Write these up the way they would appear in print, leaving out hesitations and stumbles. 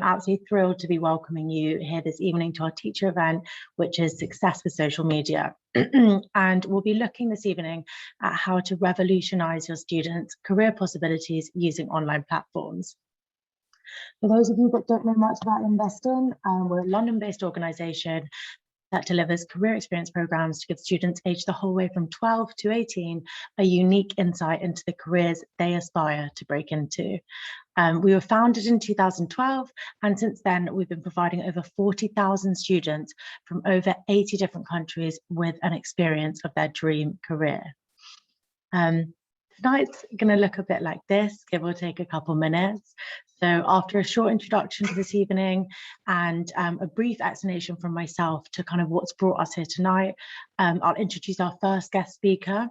Absolutely thrilled to be welcoming you here this evening to our teacher event, which is Success with Social Media. And we'll be looking this evening at how to revolutionize your students' career possibilities using online platforms. For those of you that don't know much about InvestIN, we're a London-based organisation that delivers career experience programs to give students aged the whole way from 12 to 18 a unique insight into the careers they aspire to break into. We were founded in 2012, and since then we've been providing over 40,000 students from over 80 different countries with an experience of their dream career. Tonight's going to look a bit like this, give or take a couple minutes. So after a short introduction to this evening and a brief explanation from myself to kind of what's brought us here tonight, I'll introduce our first guest speaker,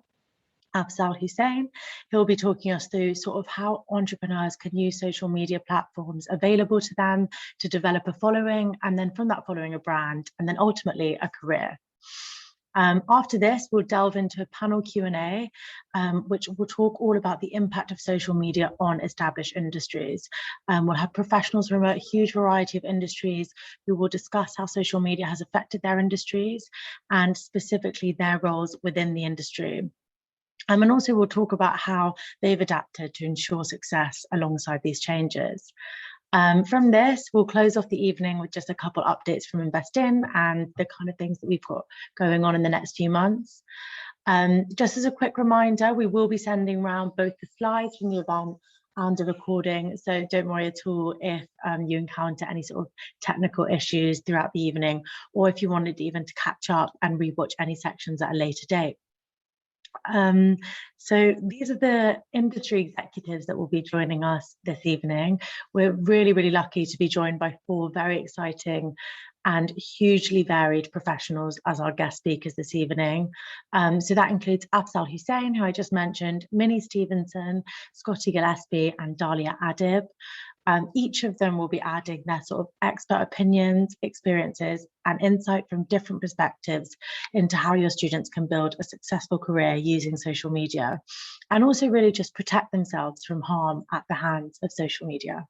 Afzal Hussain. He'll be talking us through sort of how entrepreneurs can use social media platforms available to them to develop a following, and then from that following a brand, and then ultimately a career. After this, we'll delve into a panel Q&A, which will talk all about the impact of social media on established industries. We'll have professionals from a huge variety of industries who will discuss how social media has affected their industries and specifically their roles within the industry. And also we'll talk about how they've adapted to ensure success alongside these changes. From this, we'll close off the evening with just a couple updates from InvestIN and the kind of things that we've got going on in the next few months. Just as a quick reminder, we will be sending around both the slides from the event and the recording, so don't worry at all if you encounter any sort of technical issues throughout the evening, or if you wanted even to catch up and rewatch any sections at a later date. So these are the industry executives that will be joining us this evening. We're really, really lucky to be joined by 4 very exciting and hugely varied professionals as our guest speakers this evening. So that includes Afzal Hussain, who I just mentioned, Minnie Stevenson, Scotty Gillespie, and Dalia Adib. Each of them will be adding their sort of expert opinions, experiences, and insight from different perspectives into how your students can build a successful career using social media, and also really just protect themselves from harm at the hands of social media.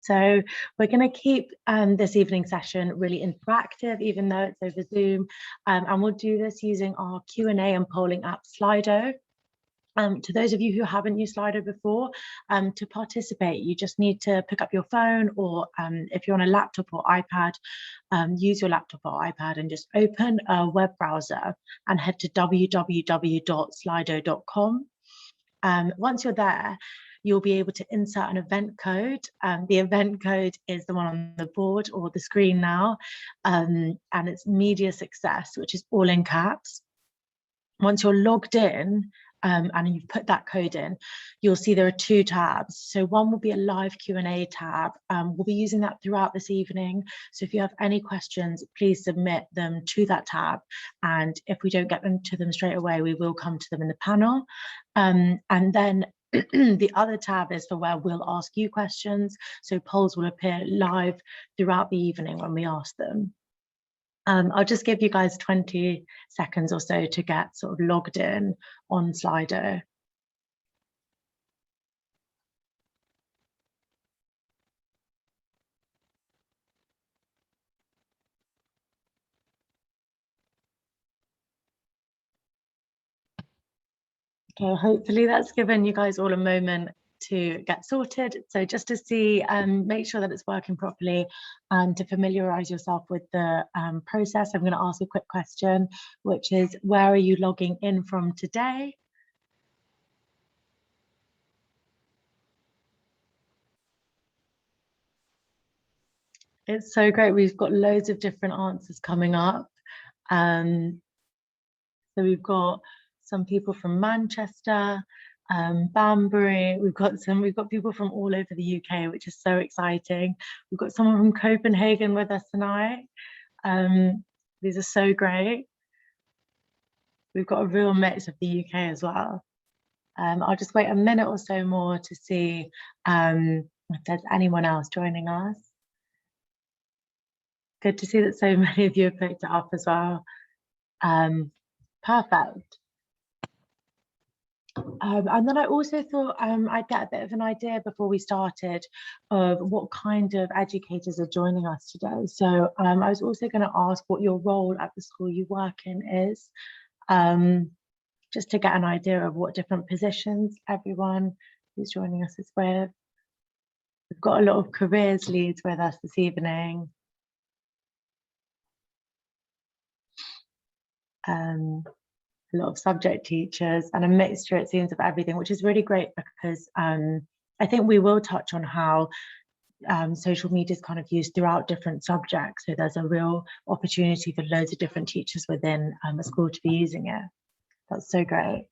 So we're going to keep this evening session really interactive, even though it's over Zoom, and we'll do this using our Q&A and polling app Slido. To those of you who haven't used Slido before, to participate, you just need to pick up your phone, or if you're on a laptop or iPad, use your laptop or iPad and just open a web browser and head to www.slido.com. Once you're there, you'll be able to insert an event code. The event code is the one on the board or the screen now, and it's Media Success, which is all in caps. Once you're logged in, and you've put that code in, you'll see there are 2 tabs. So one will be a live Q&A tab. We'll be using that throughout this evening. So if you have any questions, please submit them to that tab. And if we don't get them to them straight away, we will come to them in the panel. And then the other tab is for where we'll ask you questions. So polls will appear live throughout the evening when we ask them. I'll just give you guys 20 seconds or so to get sort of logged in on Slido. Okay, hopefully that's given you guys all a moment to get sorted. So just to see, make sure that it's working properly, and to familiarize yourself with the process, I'm going to ask a quick question, which is, where are you logging in from today? It's so great. We've got loads of different answers coming up. So we've got some people from Manchester, Banbury. We've got people from all over the UK, which is so exciting. We've got someone from Copenhagen with us tonight. These are so great. We've got a real mix of the UK as well. I'll just wait a minute or so more to see if there's anyone else joining us. Good to see that so many of you have picked it up as well. Perfect. And then I also thought I'd get a bit of an idea before we started of what kind of educators are joining us today. So I was also going to ask what your role at the school you work in is, just to get an idea of what different positions everyone who's joining us is with. We've got a lot of careers leads with us this evening. A lot of subject teachers and a mixture, it seems, of everything, which is really great because I think we will touch on how social media is kind of used throughout different subjects. So there's a real opportunity for loads of different teachers within a school to be using it. That's so great.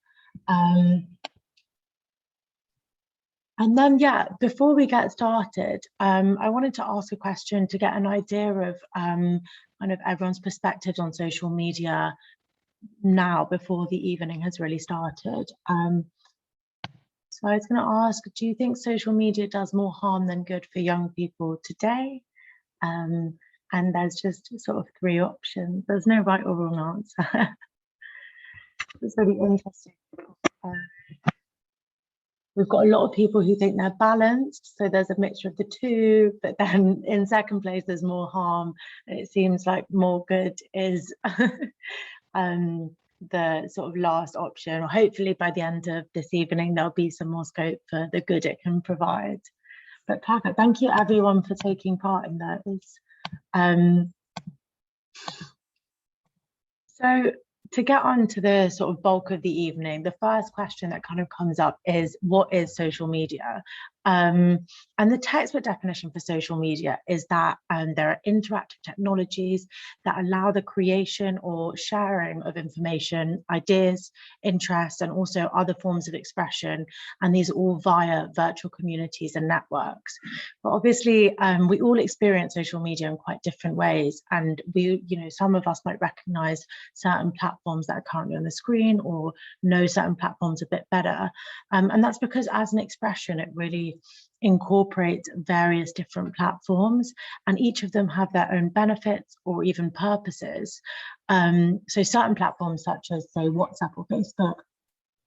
And then, yeah, before we get started, I wanted to ask a question to get an idea of kind of everyone's perspectives on social media now before the evening has really started. So I was going to ask, do you think social media does more harm than good for young people today? And there's just sort of 3 options. There's no right or wrong answer. It's really interesting. We've got a lot of people who think they're balanced, so there's a mixture of the two, but then in second place there's more harm, and it seems like more good is the sort of last option, or hopefully by the end of this evening there'll be some more scope for the good it can provide. But perfect, thank you everyone for taking part in those. So to get on to the sort of bulk of the evening, the first question that kind of comes up is, what is social media? And the textbook definition for social media is that there are interactive technologies that allow the creation or sharing of information, ideas, interests, and also other forms of expression. And these are all via virtual communities and networks. But obviously, we all experience social media in quite different ways. And some of us might recognize certain platforms that are currently on the screen or know certain platforms a bit better. And that's because as an expression, it really incorporates various different platforms, and each of them have their own benefits or even purposes. So certain platforms such as, say, WhatsApp or Facebook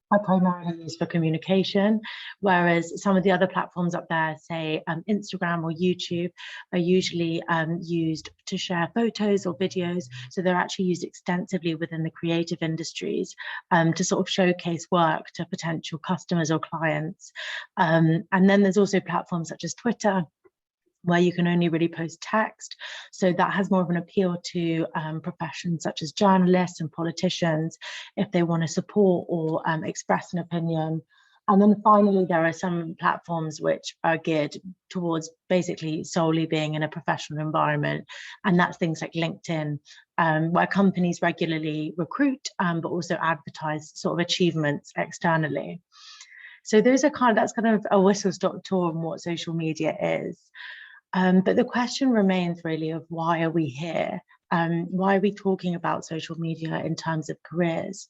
are primarily used for communication, whereas some of the other platforms up there, say Instagram or YouTube, are usually used to share photos or videos. So they're actually used extensively within the creative industries to sort of showcase work to potential customers or clients. And then there's also platforms such as Twitter, where you can only really post text. So that has more of an appeal to professions such as journalists and politicians if they want to support or express an opinion. And then finally, there are some platforms which are geared towards basically solely being in a professional environment. And that's things like LinkedIn, where companies regularly recruit, but also advertise sort of achievements externally. So those are that's kind of a whistle-stop tour on what social media is. But the question remains really of, why are we here? Why are we talking about social media in terms of careers?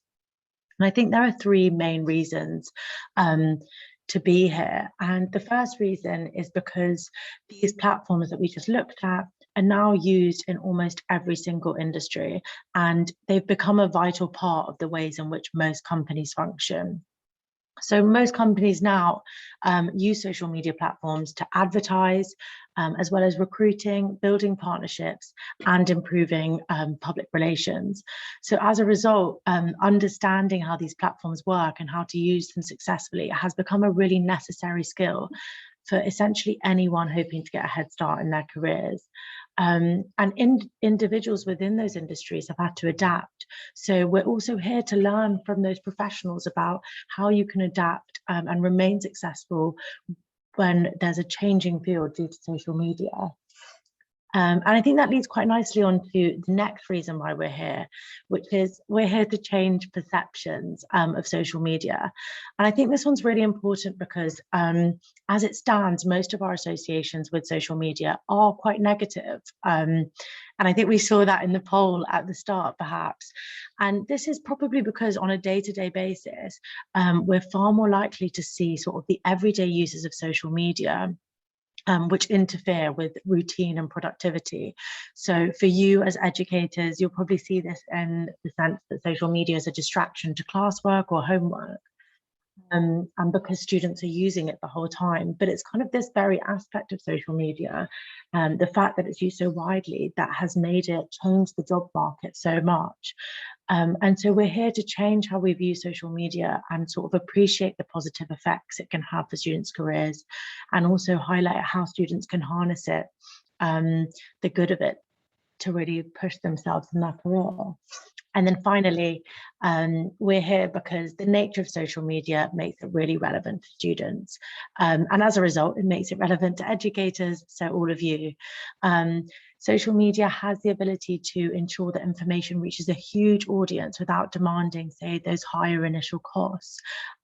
And I think there are 3 main reasons to be here. And the first reason is because these platforms that we just looked at are now used in almost every single industry, and they've become a vital part of the ways in which most companies function. So most companies now use social media platforms to advertise, as well as recruiting, building partnerships, and improving public relations. So as a result, understanding how these platforms work and how to use them successfully has become a really necessary skill for essentially anyone hoping to get a head start in their careers. And individuals within those industries have had to adapt. So we're also here to learn from those professionals about how you can adapt and remain successful when there's a changing field due to social media. And I think that leads quite nicely on to the next reason why we're here, which is we're here to change perceptions of social media. And I think this one's really important because as it stands, most of our associations with social media are quite negative. And I think we saw that in the poll at the start, perhaps. And this is probably because on a day-to-day basis, we're far more likely to see sort of the everyday uses of social media which interfere with routine and productivity. So for you as educators, you'll probably see this in the sense that social media is a distraction to classwork or homework. and because students are using it the whole time. But it's kind of this very aspect of social media, the fact that it's used so widely, that has made it change the job market so much. And so we're here to change how we view social media and sort of appreciate the positive effects it can have for students' careers, and also highlight how students can harness it, the good of it, to really push themselves in their career. And then finally, we're here because the nature of social media makes it really relevant to students. And as a result, it makes it relevant to educators, so all of you. Social media has the ability to ensure that information reaches a huge audience without demanding, say, those higher initial costs.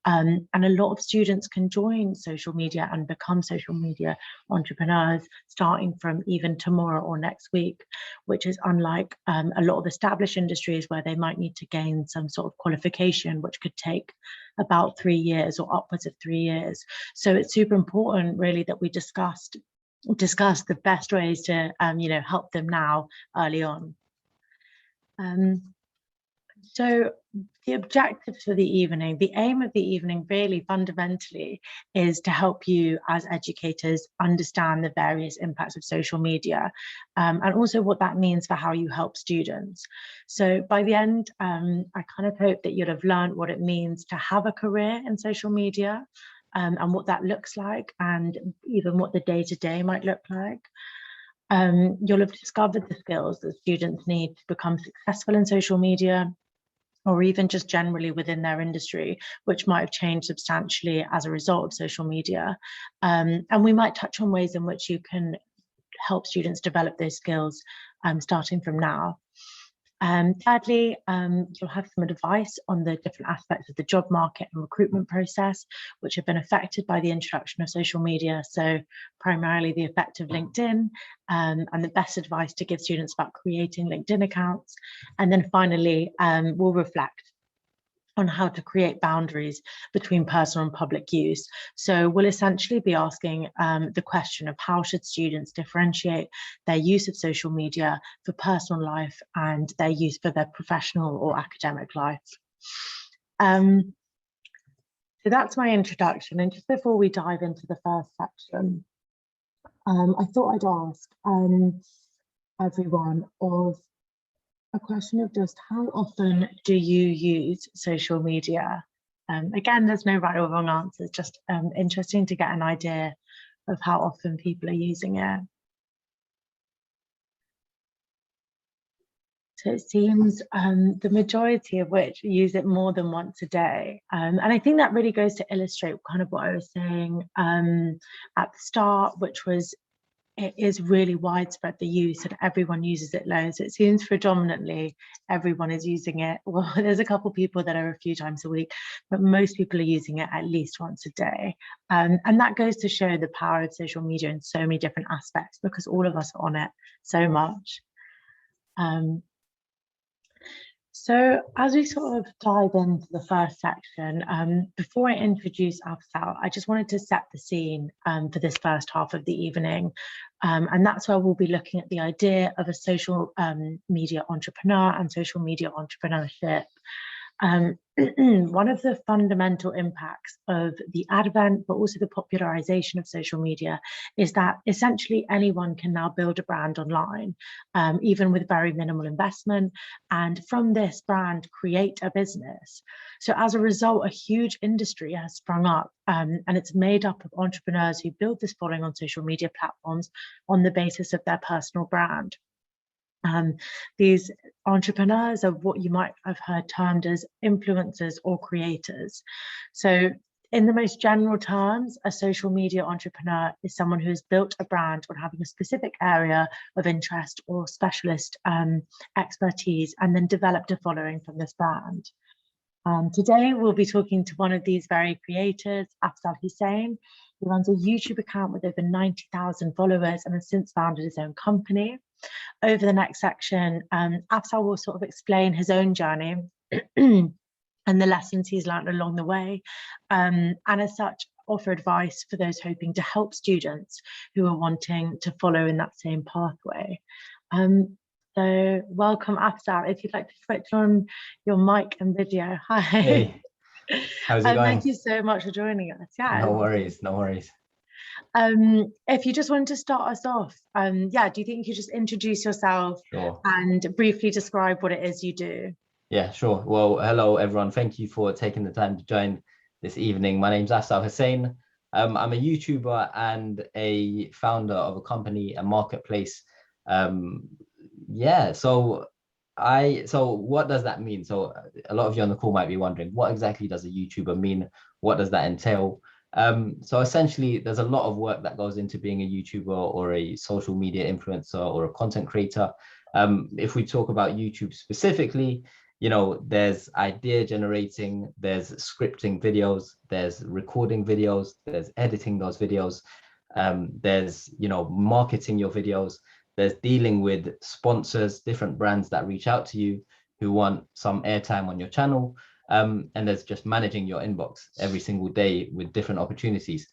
And a lot of students can join social media and become social media entrepreneurs starting from even tomorrow or next week, which is unlike a lot of established industries where they might need to gain some sort of qualification, which could take about 3 years or upwards of 3 years. So it's super important, really, that we discuss the best ways to help them now early on. So the objectives for the evening, the aim of the evening really fundamentally is to help you as educators understand the various impacts of social media, and also what that means for how you help students. So by the end, I kind of hope that you'll have learned what it means to have a career in social media, and what that looks like, and even what the day-to-day might look like. You'll have discovered the skills that students need to become successful in social media, or even just generally within their industry, which might have changed substantially as a result of social media. And we might touch on ways in which you can help students develop those skills starting from now. Thirdly, you'll have some advice on the different aspects of the job market and recruitment process, which have been affected by the introduction of social media. So primarily the effect of LinkedIn, and the best advice to give students about creating LinkedIn accounts. And then finally, we'll reflect on how to create boundaries between personal and public use. So we'll essentially be asking the question of how should students differentiate their use of social media for personal life and their use for their professional or academic life. So that's my introduction. And just before we dive into the first section, I thought I'd ask everyone of a question of just how often do you use social media? Again, there's no right or wrong answers, just interesting to get an idea of how often people are using it. So it seems the majority of which use it more than once a day. And I think that really goes to illustrate kind of what I was saying at the start, which was it is really widespread, the use, and everyone uses it loads. It seems predominantly everyone is using it. Well, there's a couple people that are a few times a week, but most people are using it at least once a day. And that goes to show the power of social media in so many different aspects, because all of us are on it so much. So as we sort of dive into the first section, before I introduce Afsal, I just wanted to set the scene for this first half of the evening. And that's where we'll be looking at the idea of a social media entrepreneur and social media entrepreneurship. One of the fundamental impacts of the advent, but also the popularization of social media, is that essentially anyone can now build a brand online, even with very minimal investment, and from this brand create a business. So as a result, a huge industry has sprung up, and it's made up of entrepreneurs who build this following on social media platforms on the basis of their personal brand. These entrepreneurs are what you might have heard termed as influencers or creators. So in the most general terms, a social media entrepreneur is someone who has built a brand on having a specific area of interest or specialist expertise, and then developed a following from this brand. Today, we'll be talking to one of these very creators, Afsal Hussain, who runs a YouTube account with over 90,000 followers and has since founded his own company. Over the next section, Afsal will sort of explain his own journey and the lessons he's learned along the way, and as such, offer advice for those hoping to help students who are wanting to follow in that same pathway. So welcome, Afsal. If you'd like to switch on your mic and video. Hi. Hey, How's it Thank going? you so much for joining us. Yeah. No worries, no worries. If you just wanted to start us off, yeah, do you think you could just introduce yourself Sure. and briefly describe what it is you do? Yeah, sure. Well, hello everyone. Thank you for taking the time to join this evening. My name's Asal Hussein. I'm a YouTuber and a founder of a company, a marketplace. Um, yeah, so what does that mean? So a lot of you on the call might be wondering, what exactly does a YouTuber mean? What does that entail? So essentially, there's a lot of work that goes into being a YouTuber or a social media influencer or a content creator. If we talk about YouTube specifically, there's idea generating, there's scripting videos, there's recording videos, there's editing those videos, there's marketing your videos, there's dealing with sponsors, different brands that reach out to you who want some airtime on your channel, and there's just managing your inbox every single day with different opportunities.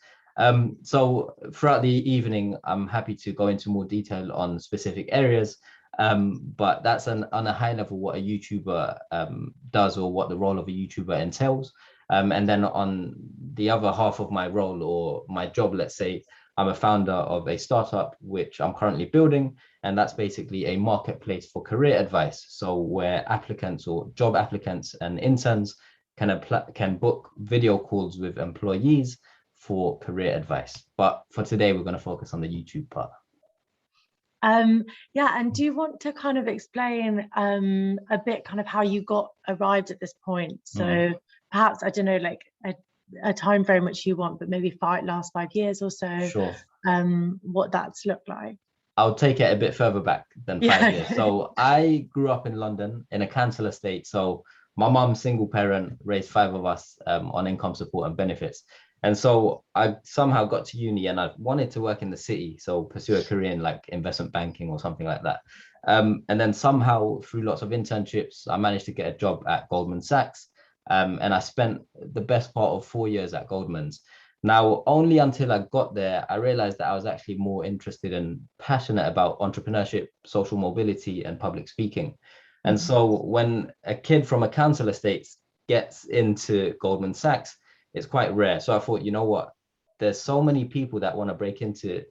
So throughout the evening, I'm happy to go into more detail on specific areas, but that's on a high level what a YouTuber does, or what the role of a YouTuber entails. And then on the other half of my role or my job, let's say, I'm a founder of a startup which I'm currently building, and that's basically a marketplace for career advice. So where applicants or job applicants and interns can book video calls with employees for career advice. But for today, we're going to focus on the YouTube part. Yeah, and do you want to kind of explain a bit kind of how you got arrived at this point? So perhaps, I don't know, like a time frame which you want, but maybe last 5 years or so, Sure. what that's looked like. I'll take it a bit further back than 5 years. Yeah. So I grew up in London in a council estate. So my mum, single parent, raised five of us on income support and benefits. And so I somehow got to uni and I wanted to work in the city. So pursue a career in like investment banking or something like that. And then somehow through lots of internships, I managed to get a job at Goldman Sachs. And I spent the best part of 4 years at Goldman's. Now, only until I got there, I realized that I was actually more interested and passionate about entrepreneurship, social mobility, and public speaking. And so when a kid from a council estate gets into Goldman Sachs, it's quite rare. So I thought, you know what? There's so many people that want to break into,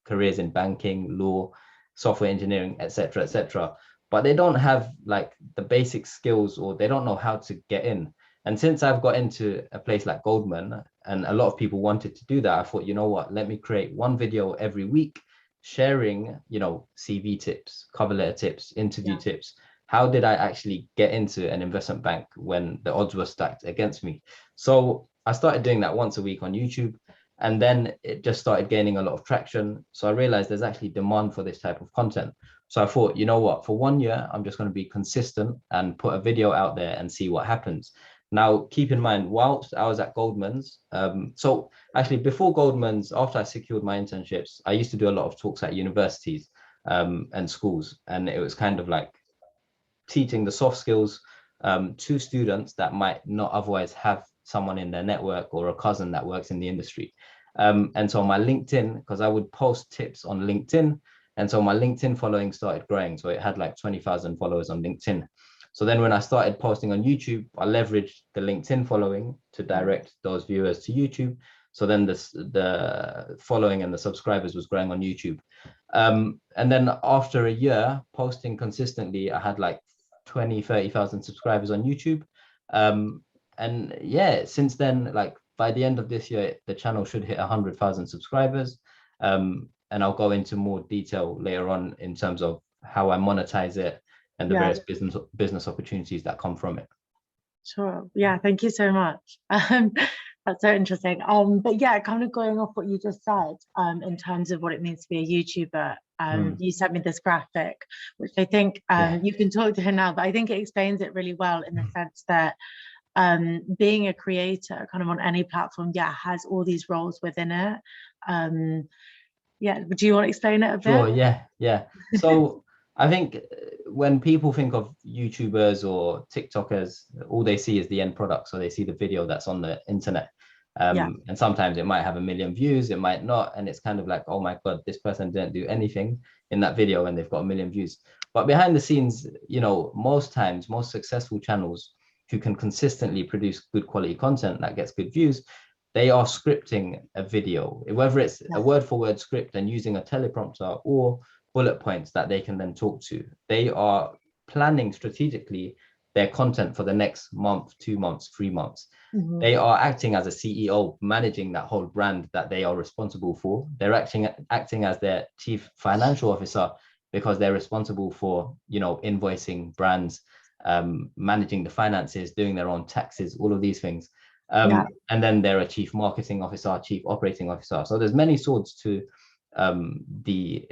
careers in banking, law, software engineering, etc., but they don't have like the basic skills, or they don't know how to get in. And since I've got into a place like Goldman and a lot of people wanted to do that, I thought, you know what, let me create one video every week sharing, CV tips, cover letter tips, interview tips. How did I actually get into an investment bank when the odds were stacked against me? So I started doing that once a week on YouTube. And then it just started gaining a lot of traction. So I realized there's actually demand for this type of content. So I thought, you know what, for 1 year, I'm just going to be consistent and put a video out there and see what happens. Now, keep in mind, whilst I was at Goldman's, so actually before Goldman's, after I secured my internships, I used to do a lot of talks at universities and schools. And it was kind of like teaching the soft skills to students that might not otherwise have someone in their network or a cousin that works in the industry. And so my LinkedIn, because I would post tips on LinkedIn, and so my LinkedIn following started growing. So it had like 20,000 followers on LinkedIn. So then when I started posting on YouTube, I leveraged the LinkedIn following to direct those viewers to YouTube. So then the following and the subscribers was growing on YouTube. And then after a year posting consistently, I had like 20, 30,000 subscribers on YouTube. And yeah, since then, like by the end of this year, the channel should hit 100,000 subscribers. And I'll go into more detail later on in terms of how I monetize it and the various business opportunities that come from it. Sure. Yeah, thank you so much. That's so interesting. But yeah, kind of going off what you just said, in terms of what it means to be a YouTuber, you sent me this graphic, which I think you can talk to her now, but I think it explains it really well in the sense that being a creator kind of on any platform, has all these roles within it. Do you want to explain it a bit? Sure, yeah. So I think when people think of YouTubers or TikTokers, all they see is the end product. So they see the video that's on the internet. And sometimes it might have 1 million views, it might not. And it's kind of like, oh my God, this person didn't do anything in that video and they've got 1 million views. But behind the scenes, most times, most successful channels who can consistently produce good quality content that gets good views, they are scripting a video, whether it's a word for word script and using a teleprompter or bullet points that they can then talk to. They are planning strategically their content for the next month, 2 months, 3 months. They are acting as a CEO, managing that whole brand that they are responsible for. They're acting as their chief financial officer because they're responsible for, invoicing brands, managing the finances, doing their own taxes, all of these things. And then they're a chief marketing officer, chief operating officer. So there's many swords to the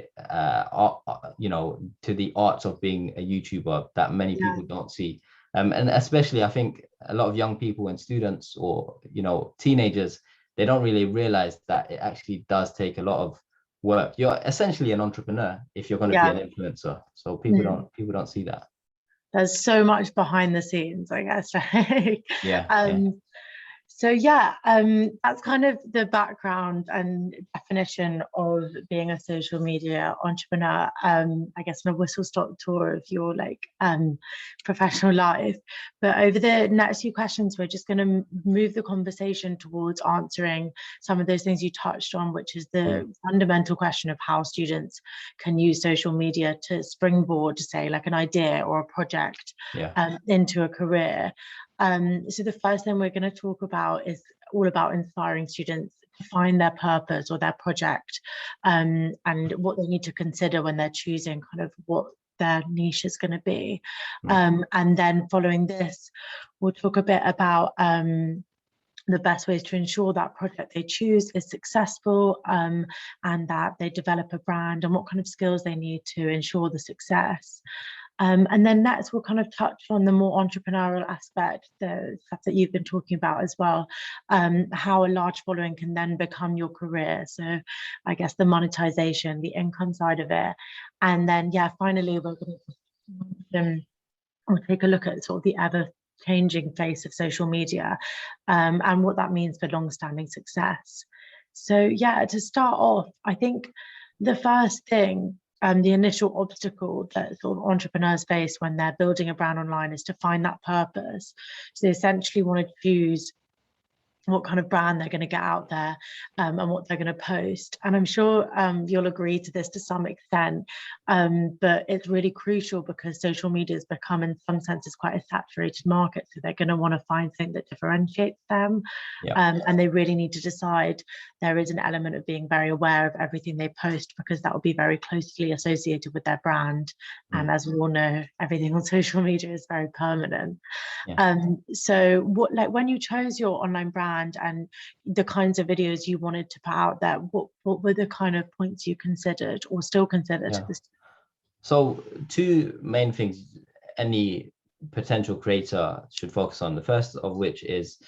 arts of being a YouTuber that many people don't see. And especially, I think a lot of young people and students or, teenagers, they don't really realize that it actually does take a lot of work. You're essentially an entrepreneur if you're going to be an influencer. So people don't see that. There's so much behind the scenes, I guess. So that's kind of the background and definition of being a social media entrepreneur. I guess on a whistle-stop tour of your professional life. But over the next few questions, we're just going to move the conversation towards answering some of those things you touched on, which is the fundamental question of how students can use social media to springboard to say like an idea or a project into a career. So the first thing we're going to talk about is all about inspiring students to find their purpose or their project, and what they need to consider when they're choosing kind of what their niche is going to be. And then following this, we'll talk a bit about the best ways to ensure that project they choose is successful, and that they develop a brand and what kind of skills they need to ensure the success. And then next, we'll kind of touch on the more entrepreneurial aspect, the stuff that you've been talking about as well, how a large following can then become your career. So I guess the monetization, the income side of it. And then, finally, we'll take a look at sort of the ever-changing face of social media, and what that means for long-standing success. So to start off, I think the first thing, the initial obstacle that sort of entrepreneurs face when they're building a brand online is to find that purpose. So they essentially want to choose what kind of brand they're going to get out there, and what they're going to post. And I'm sure you'll agree to this to some extent, but it's really crucial because social media has become in some senses quite a saturated market. So they're going to want to find something that differentiates them. And they really need to decide there is an element of being very aware of everything they post, because that will be very closely associated with their brand. And as we all know, everything on social media is very permanent. So what, like when you chose your online brand and the kinds of videos you wanted to put out there, what were the kind of points you considered or still consider to this? So 2 main things any potential creator should focus on. The first of which is,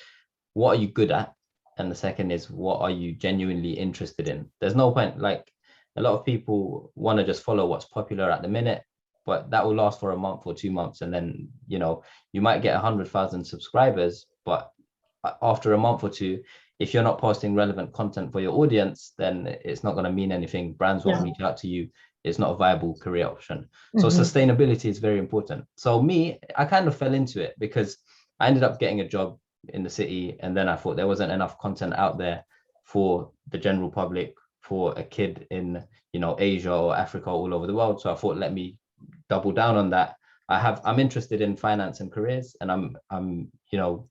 what are you good at? And the second is, what are you genuinely interested in? There's no point, like a lot of people want to just follow what's popular at the minute, but that will last for a month or 2 months. And then, you might get 100,000 subscribers, but after a month or 2, if you're not posting relevant content for your audience, then it's not going to mean anything. Brands won't reach out to you. It's not a viable career option. So sustainability is very important. So I kind of fell into it because I ended up getting a job in the city, and then I thought there wasn't enough content out there for the general public, for a kid in Asia or Africa, all over the world. So I thought, let me double down on that. I'm interested in finance and careers, and I'm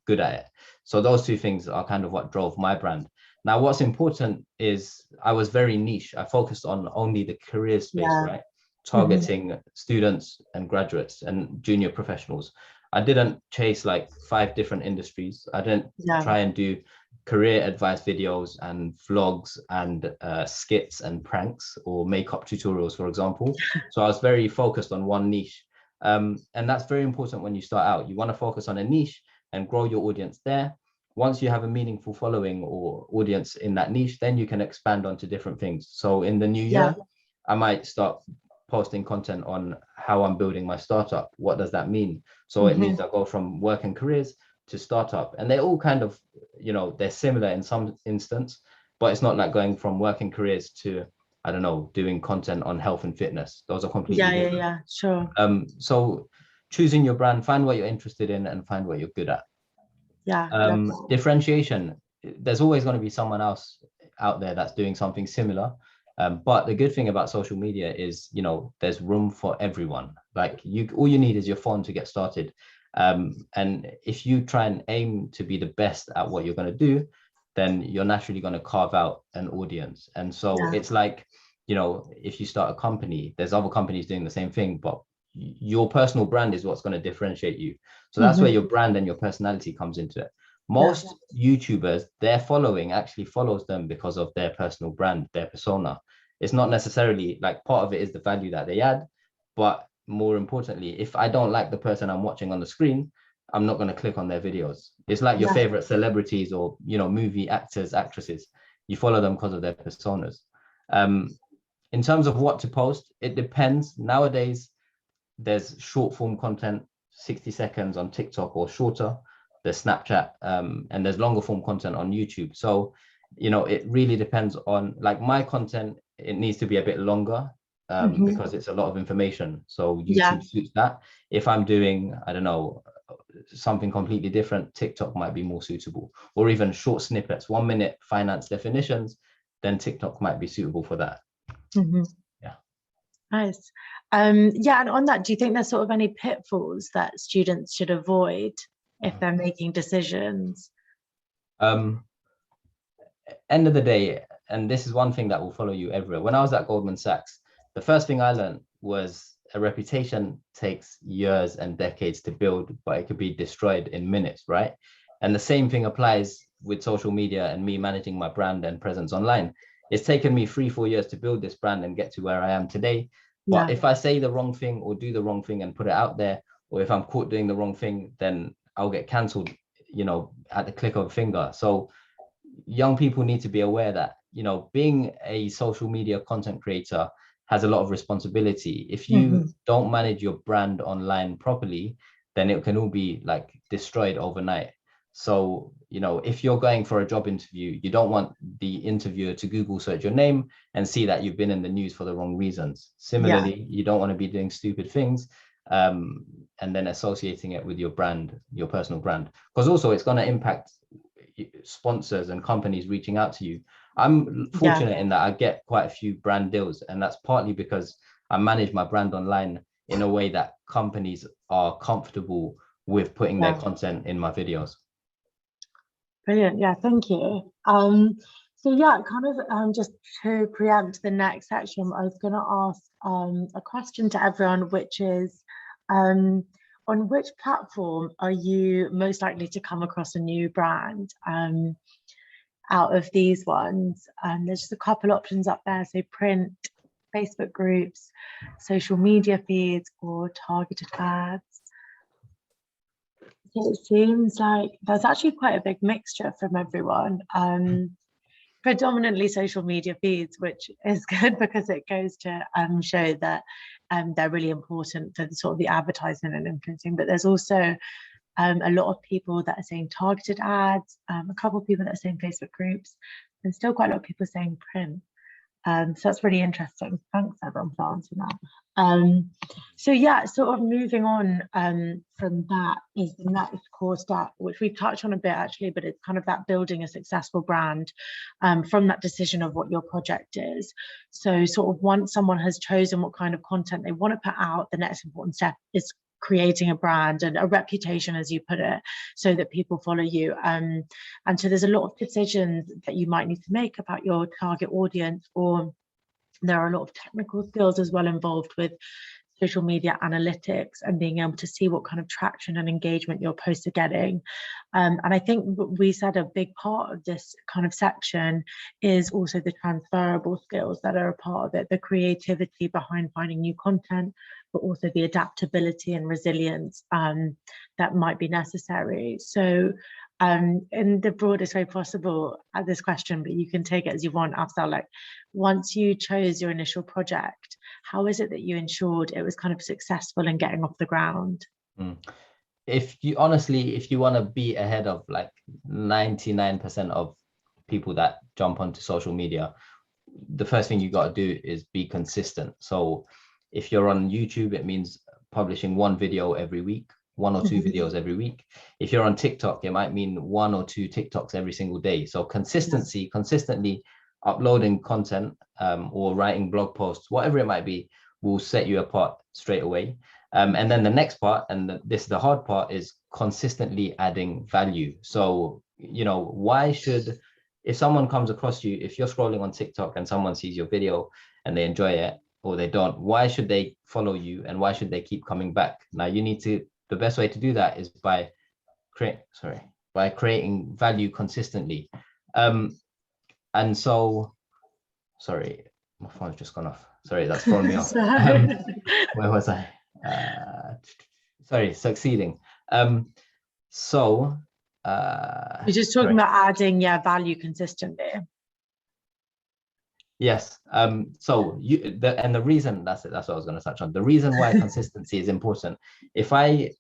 good at it. So those 2 things are kind of what drove my brand. Now, what's important is I was very niche. I focused on only the career space, right? Targeting students and graduates and junior professionals. I didn't chase like 5 different industries. I didn't try and do career advice videos and vlogs and skits and pranks or makeup tutorials, for example. So I was very focused on one niche. And that's very important when you start out. You want to focus on a niche and grow your audience there. Once you have a meaningful following or audience in that niche, then you can expand onto different things. So in the new year, I might start posting content on how I'm building my startup. What does that mean? So it means I go from work and careers to startup, and they're all kind of, they're similar in some instance, but it's not like going from work and careers to, doing content on health and fitness. Those are completely different. Sure. So choosing your brand, find what you're interested in and find what you're good at. Yeah, love that. Differentiation, there's always going to be someone else out there that's doing something similar. But the good thing about social media is, you know, there's room for everyone. Like all you need is your phone to get started. And if you try and aim to be the best at what you're going to do, then you're naturally going to carve out an audience. And so it's like, you know, if you start a company, there's other companies doing the same thing, but your personal brand is what's going to differentiate you. So that's where your brand and your personality comes into it. Most YouTubers, their following actually follows them because of their personal brand, their persona. It's not necessarily like, part of it is the value that they add, but more importantly, if I don't like the person I'm watching on the screen, I'm not going to click on their videos. It's like your favorite celebrities or, you know, movie actors, actresses. You follow them because of their personas. In terms of what to post, it depends. Nowadays, there's short form content, 60 seconds on TikTok or shorter. There's Snapchat, and there's longer form content on YouTube. So, you know, it really depends on, like, my content, it needs to be a bit longer because it's a lot of information. So YouTube suits that. If I'm doing, I don't know, something completely different, TikTok might be more suitable, or even short snippets, 1 minute finance definitions, then TikTok might be suitable for that. Yeah. Nice. Yeah, and on that, do you think there's sort of any pitfalls that students should avoid if they're making decisions? End of the day, and this is one thing that will follow you everywhere. When I was at Goldman Sachs, the first thing I learned was a reputation takes years and decades to build, but it could be destroyed in minutes, right? And the same thing applies with social media and me managing my brand and presence online. It's taken me 3-4 years to build this brand and get to where I am today. But if I say the wrong thing or do the wrong thing and put it out there, or if I'm caught doing the wrong thing, then I'll get cancelled, you know, at the click of a finger. So young people need to be aware that, you know, being a social media content creator has a lot of responsibility. If you don't manage your brand online properly, then it can all be like destroyed overnight. So, you know, if you're going for a job interview, you don't want the interviewer to Google search your name and see that you've been in the news for the wrong reasons. Similarly, you don't want to be doing stupid things and then associating it with your brand, your personal brand, because also it's going to impact sponsors and companies reaching out to you. I'm fortunate in that I get quite a few brand deals, and that's partly because I manage my brand online in a way that companies are comfortable with putting their content in my videos. Brilliant. Yeah, thank you. So yeah, kind of just to preempt the next section, I was going to ask a question to everyone, which is, on which platform are you most likely to come across a new brand out of these ones? There's just a couple options up there, so print, Facebook groups, social media feeds, or targeted ads. It seems like there's actually quite a big mixture from everyone. Predominantly social media feeds, which is good because it goes to show that they're really important for the sort of the advertising and influencing. But there's also a lot of people that are saying targeted ads, a couple of people that are saying Facebook groups, and still quite a lot of people saying print. So that's really interesting. Thanks everyone for answering that. So yeah, sort of moving on from that is the next core step, which we've touched on a bit actually, but it's kind of that building a successful brand from that decision of what your project is. So sort of once someone has chosen what kind of content they want to put out, the next important step is creating a brand and a reputation, as you put it, so that people follow you. And so there's a lot of decisions that you might need to make about your target audience, or there are a lot of technical skills as well involved with social media analytics and being able to see what kind of traction and engagement your posts are getting. And I think we said a big part of this kind of section is also the transferable skills that are a part of it, the creativity behind finding new content, but also the adaptability and resilience that might be necessary. So in the broadest way possible at this question, but you can take it as you want, Afzal, like once you chose your initial project, how is it that you ensured it was kind of successful in getting off the ground? If you honestly, if you want to be ahead of like 99% of people that jump onto social media, the first thing you got to do is be consistent. So if you're on YouTube, it means publishing one video every week, one or two videos every week. If you're on TikTok, it might mean one or two TikToks every single day. So consistently uploading content or writing blog posts, whatever it might be, will set you apart straight away. And then the next part, and this is the hard part, is consistently adding value. So, you know, why should, if someone comes across you, if you're scrolling on TikTok and someone sees your video and they enjoy it or they don't, why should they follow you and why should they keep coming back? Now, you need to, the best way to do that is by creating value consistently. And so, sorry, my phone's just gone off. Sorry, that's thrown me off. Where was I? Sorry, succeeding. So you're just talking about adding value consistently. Yes. So the reason, that's what I was going to touch on. The reason why consistency is important. If I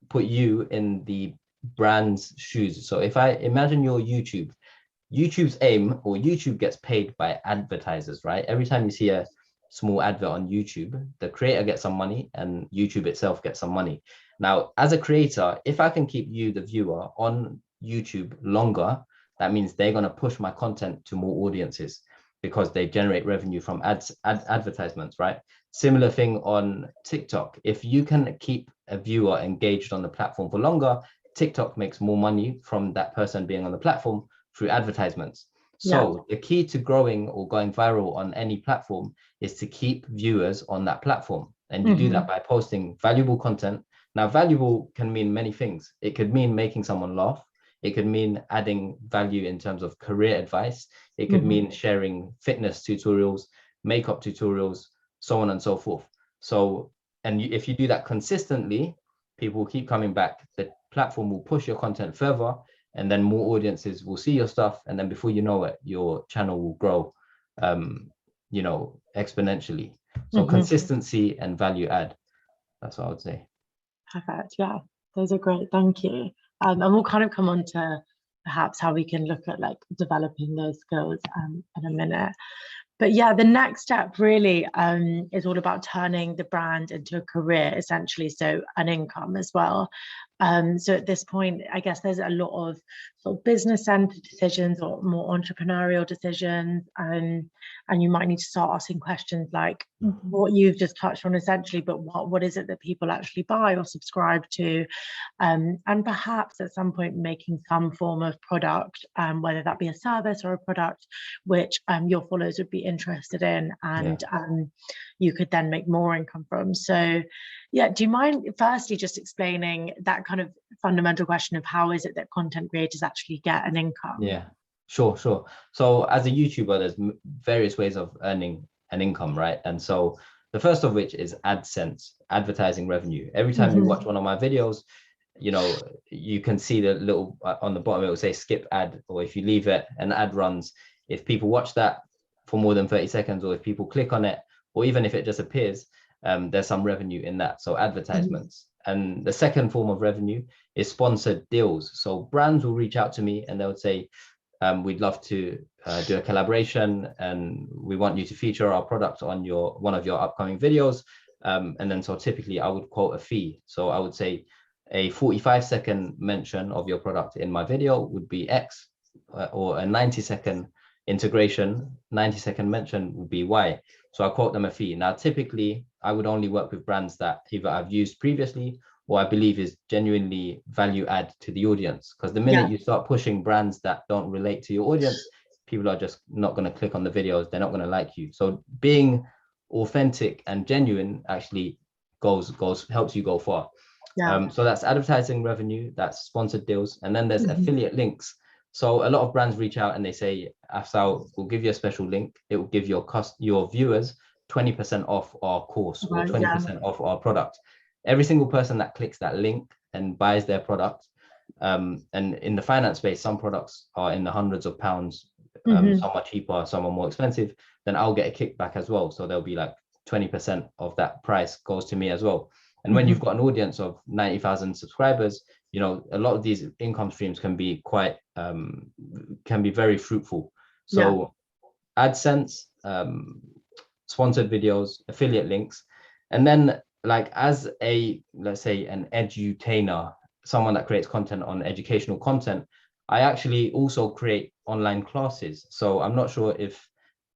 put you in the brand's shoes, so if I imagine your YouTube's aim, or YouTube gets paid by advertisers, right? Every time you see a small advert on YouTube, the creator gets some money and YouTube itself gets some money. Now, as a creator, if I can keep you, the viewer, on YouTube longer, that means they're going to push my content to more audiences because they generate revenue from advertisements, right? Similar thing on TikTok. If you can keep a viewer engaged on the platform for longer, TikTok makes more money from that person being on the platform through advertisements. So the key to growing or going viral on any platform is to keep viewers on that platform. And you do that by posting valuable content. Now, valuable can mean many things. It could mean making someone laugh. It could mean adding value in terms of career advice. It could mean sharing fitness tutorials, makeup tutorials, so on and so forth. So, and if you do that consistently, people will keep coming back. The platform will push your content further, and then more audiences will see your stuff. And then before you know it, your channel will grow, you know, exponentially. So consistency and value add, that's what I would say. Perfect. Yeah, those are great. Thank you. And we'll kind of come on to perhaps how we can look at like developing those skills in a minute. But yeah, the next step really is all about turning the brand into a career, essentially, so an income as well. So at this point, I guess there's a lot of sort of business-centered decisions or more entrepreneurial decisions, and you might need to start asking questions like what you've just touched on, essentially, but what is it that people actually buy or subscribe to, and perhaps at some point making some form of product, whether that be a service or a product, which your followers would be interested in, and you could then make more income from. So yeah, do you mind firstly just explaining that kind of fundamental question of how is it that content creators actually get an income? Yeah, sure. So as a YouTuber, there's various ways of earning an income, right? And so the first of which is AdSense, advertising revenue. Every time you watch one of my videos, you know, you can see the little on the bottom, it will say skip ad, or if you leave it, an ad runs. If people watch that for more than 30 seconds, or if people click on it, or even if it just appears, there's some revenue in that. So advertisements. And the second form of revenue is sponsored deals. So brands will reach out to me and they'll say, we'd love to do a collaboration and we want you to feature our product on one of your upcoming videos. And then so typically I would quote a fee. So I would say a 45-second mention of your product in my video would be X, or a 90-second integration, 90-second mention would be Y. So I quote them a fee. Now, typically, I would only work with brands that either I've used previously or I believe is genuinely value add to the audience. Because the minute you start pushing brands that don't relate to your audience, people are just not going to click on the videos. They're not going to like you. So being authentic and genuine actually helps you go far. So that's advertising revenue, that's sponsored deals, and then there's affiliate links. So a lot of brands reach out and they say, Afsal, we'll give you a special link. It will give your viewers 20% off our course or 20% off our product. Every single person that clicks that link and buys their product, and in the finance space, some products are in the hundreds of pounds, some are cheaper, some are more expensive, then I'll get a kickback as well. So there'll be like 20% of that price goes to me as well. And when you've got an audience of 90,000 subscribers, you know, a lot of these income streams can be very fruitful. So AdSense, sponsored videos, affiliate links, and then like as a, let's say, an edutainer, someone that creates content on educational content, I actually also create online classes. So I'm not sure if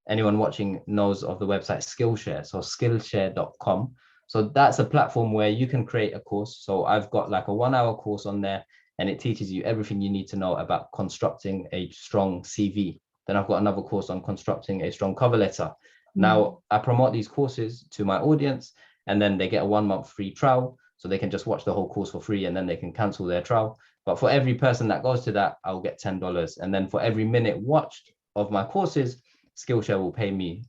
anyone watching knows of the website Skillshare, so skillshare.com. So that's a platform where you can create a course. So I've got like a 1 hour course on there, and it teaches you everything you need to know about constructing a strong CV. Then I've got another course on constructing a strong cover letter. Now I promote these courses to my audience, and then they get a 1 month free trial. So they can just watch the whole course for free, and then they can cancel their trial. But for every person that goes to that, I'll get $10. And then for every minute watched of my courses, Skillshare will pay me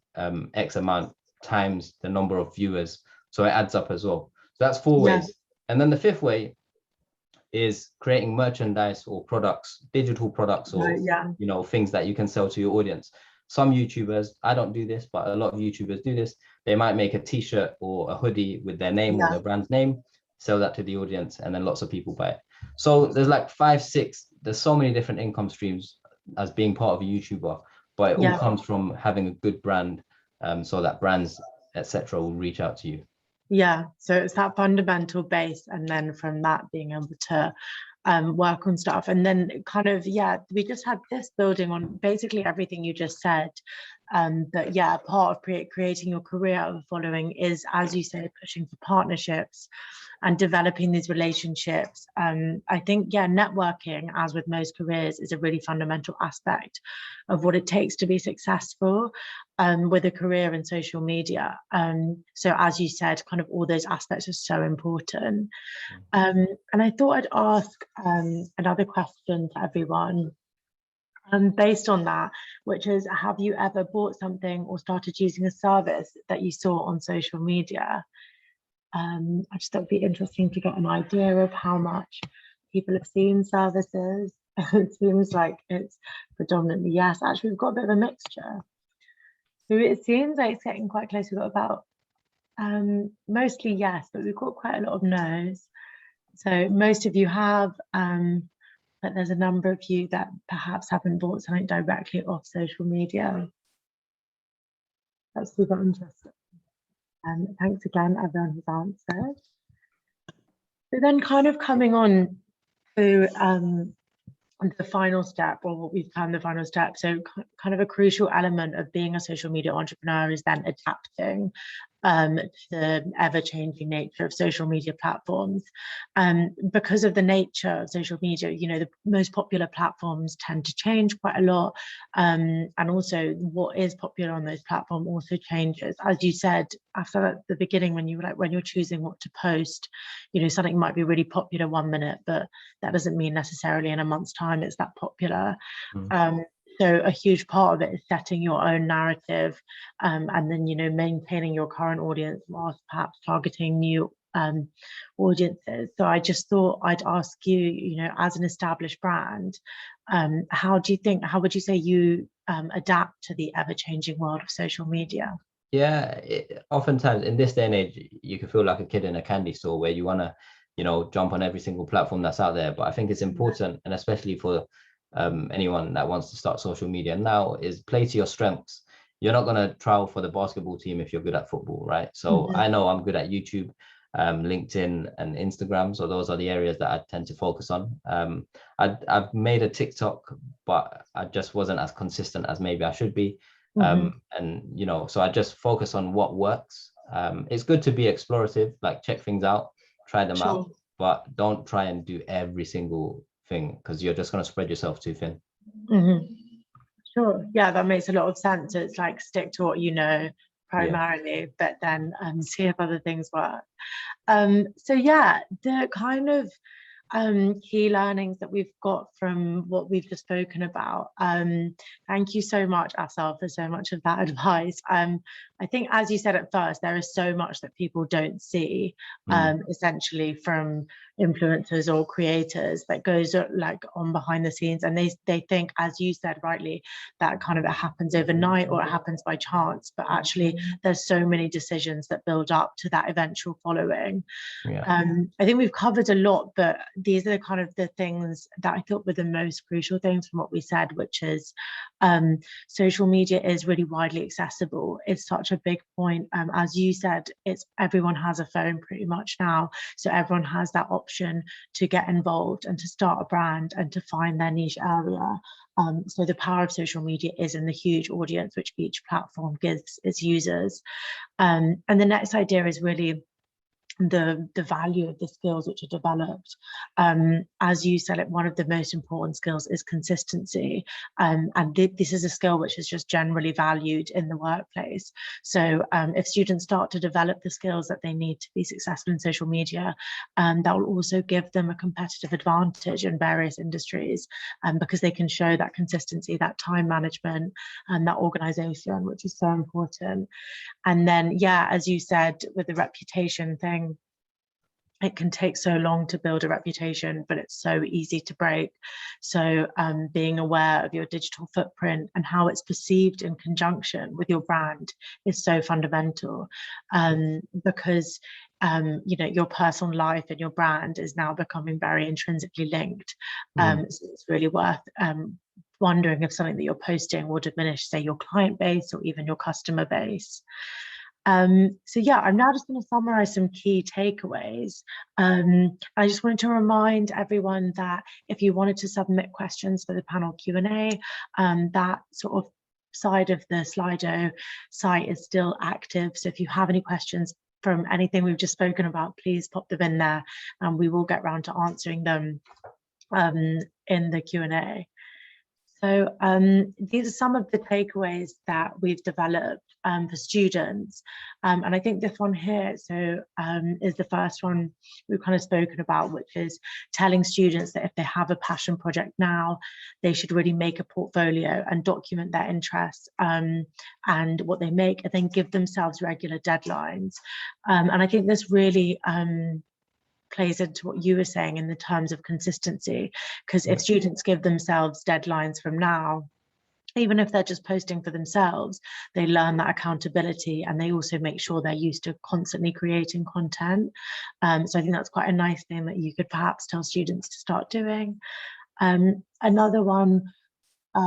X amount times the number of viewers. So it adds up as well. So that's 4 ways. And then the 5th way is creating merchandise or products, digital products, or things that you can sell to your audience. Some YouTubers, I don't do this, but a lot of YouTubers do this. They might make a t-shirt or a hoodie with their name or their brand's name, sell that to the audience, and then lots of people buy it. So there's like 5, 6, there's so many different income streams as being part of a YouTuber, but it all comes from having a good brand, so that brands, etc., will reach out to you. Yeah, so it's that fundamental base, and then from that being able to work on stuff, and then kind of we just had this building on basically everything you just said. But yeah, part of creating your career of following is, as you say, pushing for partnerships and developing these relationships. I think networking, as with most careers, is a really fundamental aspect of what it takes to be successful with a career in social media. So as you said, kind of all those aspects are so important. And I thought I'd ask another question to everyone based on that, which is, have you ever bought something or started using a service that you saw on social media? I just thought it'd be interesting to get an idea of how much people have seen services. It seems like it's predominantly yes. Actually, we've got a bit of a mixture. So it seems like it's getting quite close. We've got about mostly yes, but we've got quite a lot of no's. So most of you have, but there's a number of you that perhaps haven't bought something directly off social media. That's super interesting. Thanks again, everyone who's answered. So then kind of coming on to the final step, or what we've termed the final step. So kind of a crucial element of being a social media entrepreneur is then adapting to the ever-changing nature of social media platforms. Because of the nature of social media, the most popular platforms tend to change quite a lot. And also what is popular on those platforms also changes. As you said, after at the beginning, when you're choosing what to post, something might be really popular 1 minute, but that doesn't mean necessarily in a month's time it's that popular. So a huge part of it is setting your own narrative, and then maintaining your current audience whilst perhaps targeting new audiences. So I just thought I'd ask you, as an established brand, how would you say you adapt to the ever-changing world of social media? Yeah, oftentimes in this day and age, you can feel like a kid in a candy store where you want to, jump on every single platform that's out there. But I think it's important, and especially for anyone that wants to start social media now, is play to your strengths. You're not going to trial for the basketball team if you're good at football, right? So I know I'm good at YouTube, LinkedIn and Instagram. So those are the areas that I tend to focus on. I've made a TikTok, but I just wasn't as consistent as maybe I should be. And so I just focus on what works. It's good to be explorative, like check things out, try them out, but don't try and do every single thing, because you're just going to spread yourself too thin. Sure. Yeah, that makes a lot of sense. It's like stick to what you know primarily, but then see if other things work. So yeah, the kind of key learnings that we've got from what we've just spoken about. Thank you so much, Asal, for so much of that advice. I think, as you said at first, there is so much that people don't see, essentially from influencers or creators, that goes like on behind the scenes, and they think, as you said rightly, that kind of it happens overnight or it happens by chance, but actually there's so many decisions that build up to that eventual following. I think we've covered a lot, but these are kind of the things that I thought were the most crucial things from what we said, which is social media is really widely accessible. It's such a big point. As you said, it's everyone has a phone pretty much now. So everyone has that option to get involved and to start a brand and to find their niche area. So the power of social media is in the huge audience which each platform gives its users. And the next idea is really the value of the skills which are developed. As you said, one of the most important skills is consistency, and this is a skill which is just generally valued in the workplace. So if students start to develop the skills that they need to be successful in social media, that will also give them a competitive advantage in various industries, because they can show that consistency, that time management, and that organization, which is so important. And then, yeah, as you said, with the reputation thing, it can take so long to build a reputation, but it's so easy to break. So being aware of your digital footprint and how it's perceived in conjunction with your brand is so fundamental, because your personal life and your brand is now becoming very intrinsically linked. So it's really worth wondering if something that you're posting will diminish, say, your client base or even your customer base. So yeah, I'm now just going to summarize some key takeaways. I just wanted to remind everyone that if you wanted to submit questions for the panel Q&A, that sort of side of the Slido site is still active. So if you have any questions from anything we've just spoken about, please pop them in there and we will get around to answering them in the Q&A. So these are some of the takeaways that we've developed for students. And I think this one here is the first one we've kind of spoken about, which is telling students that if they have a passion project now, they should really make a portfolio and document their interests and what they make, and then give themselves regular deadlines. And I think this really plays into what you were saying in the terms of consistency, because if students give themselves deadlines from now, even if they're just posting for themselves, they learn that accountability, and they also make sure they're used to constantly creating content. So I think that's quite a nice thing that you could perhaps tell students to start doing. Another one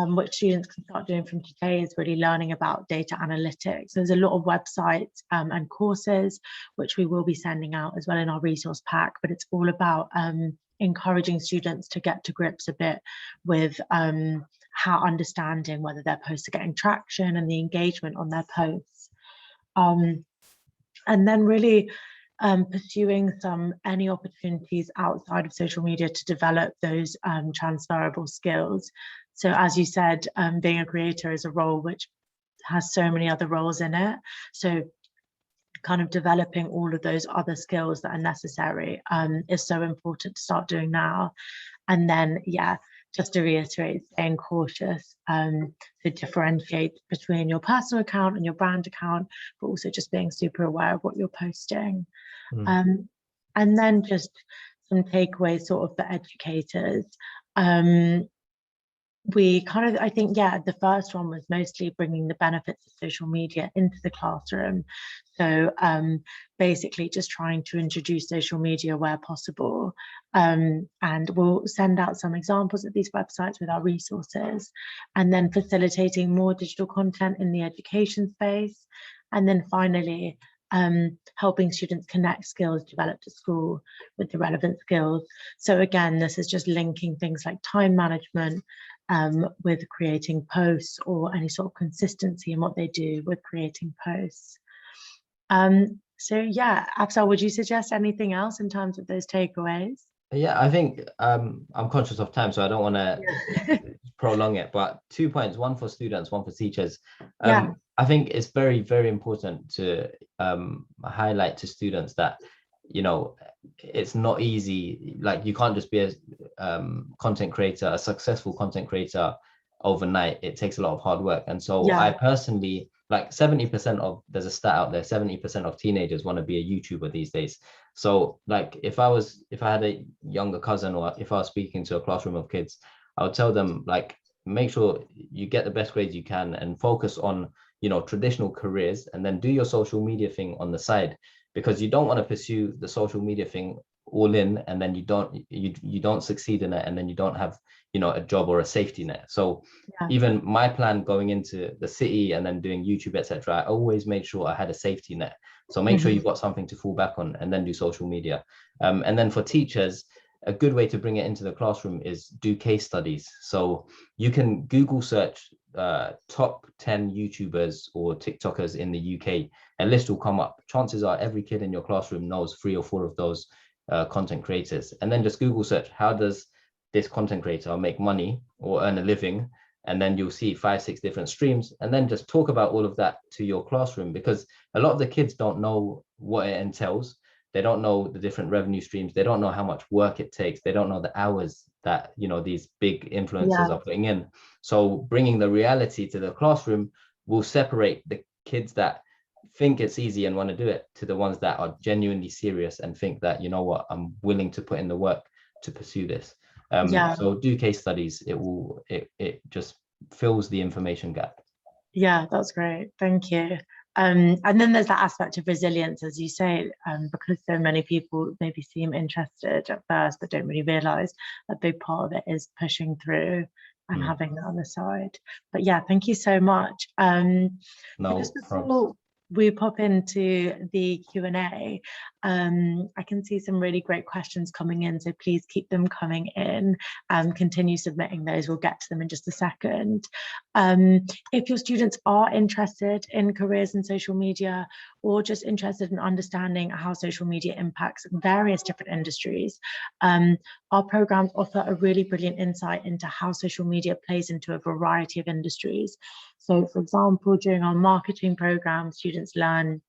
which students can start doing from today is really learning about data analytics. There's a lot of websites and courses which we will be sending out as well in our resource pack, but it's all about encouraging students to get to grips a bit with how understanding whether their posts are getting traction and the engagement on their posts. And then really pursuing any opportunities outside of social media to develop those transferable skills. So as you said, being a creator is a role which has so many other roles in it. So kind of developing all of those other skills that are necessary is so important to start doing now. And then, yeah, just to reiterate, staying cautious, to differentiate between your personal account and your brand account, but also just being super aware of what you're posting. And then just some takeaways sort of for educators. I think, yeah, the first one was mostly bringing the benefits of social media into the classroom. So basically just trying to introduce social media where possible. And we'll send out some examples of these websites with our resources, and then facilitating more digital content in the education space. And then finally, helping students connect skills developed at school with the relevant skills. So again, this is just linking things like time management with creating posts, or any sort of consistency in what they do with creating posts. So yeah, Afzal, would you suggest anything else in terms of those takeaways? Yeah, I think I'm conscious of time, so I don't want to prolong it, but 2 points, one for students, one for teachers. I think it's very, very important to highlight to students that, you know, it's not easy. Like, you can't just be a content creator, a successful content creator overnight. It takes a lot of hard work. And so I personally, like 70% of, there's a stat out there, 70% of teenagers want to be a YouTuber these days. So like, if I had a younger cousin, or if I was speaking to a classroom of kids, I would tell them, like, make sure you get the best grades you can and focus on, you know, traditional careers, and then do your social media thing on the side, because you don't want to pursue the social media thing all in, and then you don't succeed in it, and then you don't have, you know, a job or a safety net. So Yeah. even my plan going into the city and then doing YouTube, etc., I always made sure I had a safety net. So make sure you've got something to fall back on, and then do social media. And then for teachers, a good way to bring it into the classroom is do case studies. So you can Google search top 10 YouTubers or TikTokers in the UK. A list will come up. Chances are every kid in your classroom knows 3 or 4 of those content creators. And then just Google search, how does this content creator make money or earn a living? And then you'll see 5, 6 different streams, and then just talk about all of that to your classroom, because a lot of the kids don't know what it entails. They don't know the different revenue streams. They don't know how much work it takes. They don't know the hours that, you know, these big influencers are putting in. So bringing the reality to the classroom will separate the kids that think it's easy and want to do it to the ones that are genuinely serious and think that, you know what, I'm willing to put in the work to pursue this. So do case studies. It just fills the information gap. Yeah, that's great. Thank you. And then there's that aspect of resilience, as you say, because so many people maybe seem interested at first, but don't really realize a big part of it is pushing through and having that on the side. But yeah, thank you so much. Just before we pop into the Q&A, I can see some really great questions coming in, so please keep them coming in and continue submitting those. We'll get to them in just a second. If your students are interested in careers in social media, or just interested in understanding how social media impacts various different industries, our programs offer a really brilliant insight into how social media plays into a variety of industries. So, for example, during our marketing program, students learn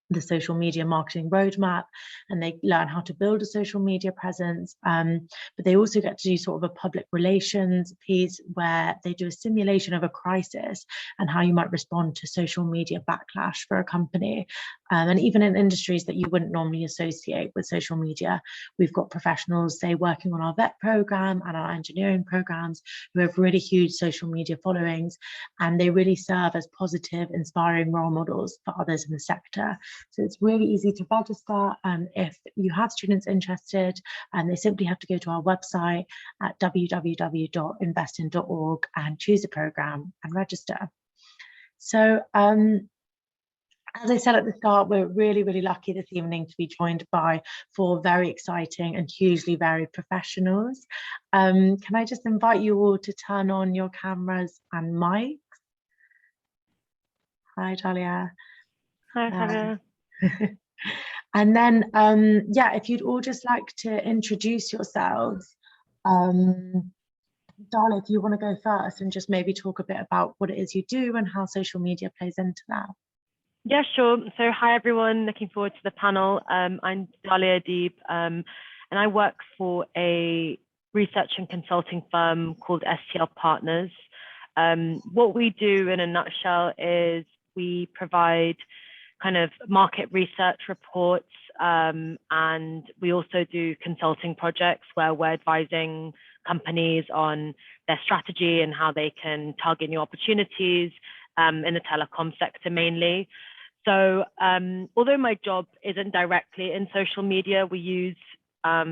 the social media marketing roadmap, and they learn how to build a social media presence, but they also get to do sort of a public relations piece where they do a simulation of a crisis and how you might respond to social media backlash for a company. And even in industries that you wouldn't normally associate with social media, we've got professionals, say, working on our vet program and our engineering programs who have really huge social media followings, and they really serve as positive, inspiring role models for others in the sector. So it's really easy to register. If you have students interested, they simply have to go to our website at www.investin.org and choose a program and register. So as I said at the start, we're really, really lucky this evening to be joined by 4 very exciting and hugely varied professionals. Can I just invite you all to turn on your cameras and mics? Hi, Dalia. Hi, Talia. And then, yeah, if you'd all just like to introduce yourselves. Dalia, if you want to go first and just maybe talk a bit about what it is you do and how social media plays into that. Yeah, sure. So hi, everyone. Looking forward to the panel. I'm Dalia Deeb, and I work for a research and consulting firm called STL Partners. What we do in a nutshell is we provide kind of market research reports, and we also do consulting projects where we're advising companies on their strategy and how they can target new opportunities in the telecom sector mainly. So although my job isn't directly in social media, we use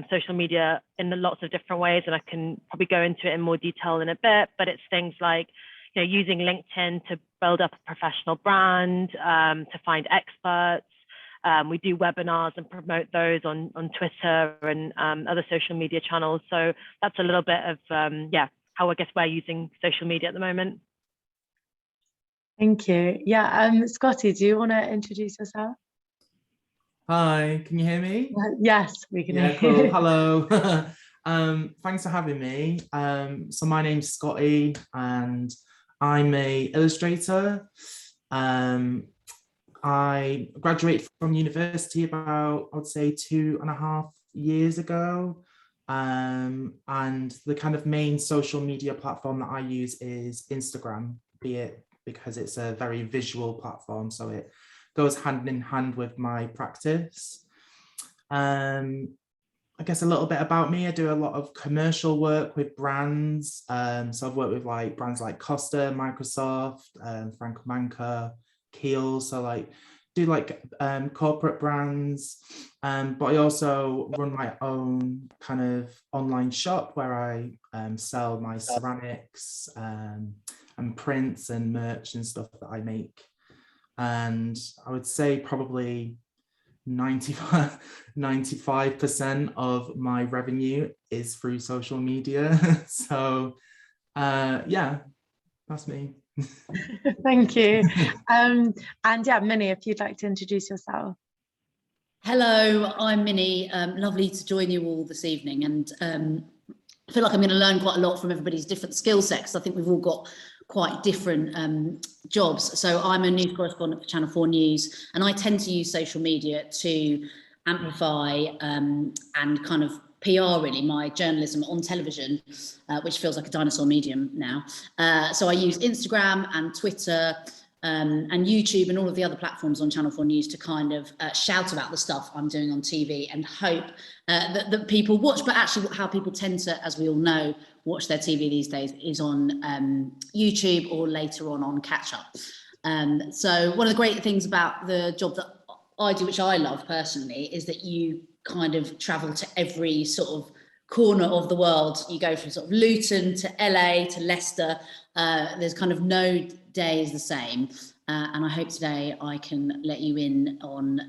social media in lots of different ways, and I can probably go into it in more detail in a bit, but it's things like, you know, using LinkedIn to build up a professional brand, to find experts. We do webinars and promote those on Twitter and other social media channels. So that's a little bit of, yeah, how I guess we're using social media at the moment. Thank you. Yeah, Scotty, do you want to introduce yourself? Hi, can you hear me? Yes, we can hear you. Cool. Hello. Thanks for having me. So my name's Scotty and I'm an illustrator. I graduated from university about, I would say, 2.5 years ago. And the kind of main social media platform that I use is Instagram, be it because it's a very visual platform, so it goes hand in hand with my practice. I guess a little bit about me. I do a lot of commercial work with brands. So I've worked with brands like Costa, Microsoft, Franco Manca, Keel. So do like corporate brands, but I also run my own kind of online shop where I sell my ceramics and prints and merch and stuff that I make. And I would say probably 95% of my revenue is through social media. So yeah, that's me. Thank you. And yeah, Minnie, if you'd like to introduce yourself. Hello, I'm Minnie. Lovely to join you all this evening, and I feel like I'm going to learn quite a lot from everybody's different skill sets. I think we've all got quite different jobs. So I'm a news correspondent for Channel 4 News, and I tend to use social media to amplify and kind of PR really my journalism on television, which feels like a dinosaur medium now. So I use Instagram and Twitter and YouTube and all of the other platforms on Channel 4 News to kind of shout about the stuff I'm doing on TV and hope that people watch. But actually how people tend to, as we all know, watch their TV these days is on YouTube or later on catch up. So one of the great things about the job that I do, which I love personally, is that you kind of travel to every sort of corner of the world. You go from sort of Luton to LA to Leicester. There's kind of no day is the same. And I hope today I can let you in on,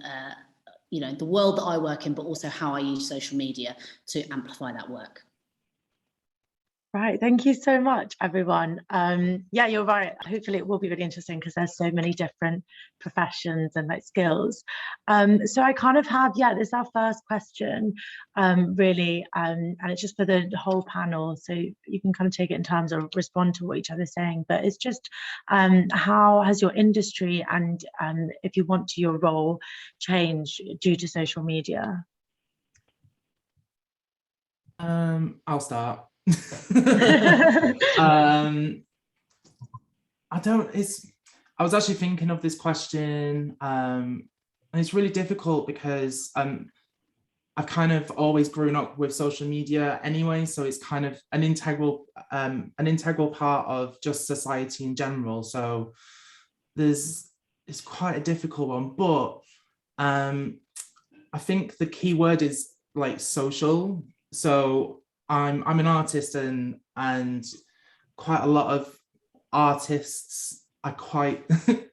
you know, the world that I work in, but also how I use social media to amplify that work. Right, thank you so much, everyone. Yeah, you're right. Hopefully it will be really interesting because there's so many different professions and like skills. So I kind of have, yeah, this is our first question, really, and it's just for the whole panel. So you can kind of take it in terms of respond to what each other's saying, but it's just how has your industry and if you want to, your role changed due to social media? I'll start. I was actually thinking of this question, and it's really difficult because I've kind of always grown up with social media anyway, so it's kind of an integral part of just society in general. So it's quite a difficult one, but I think the key word is like social. So I'm an artist, and quite a lot of artists are quite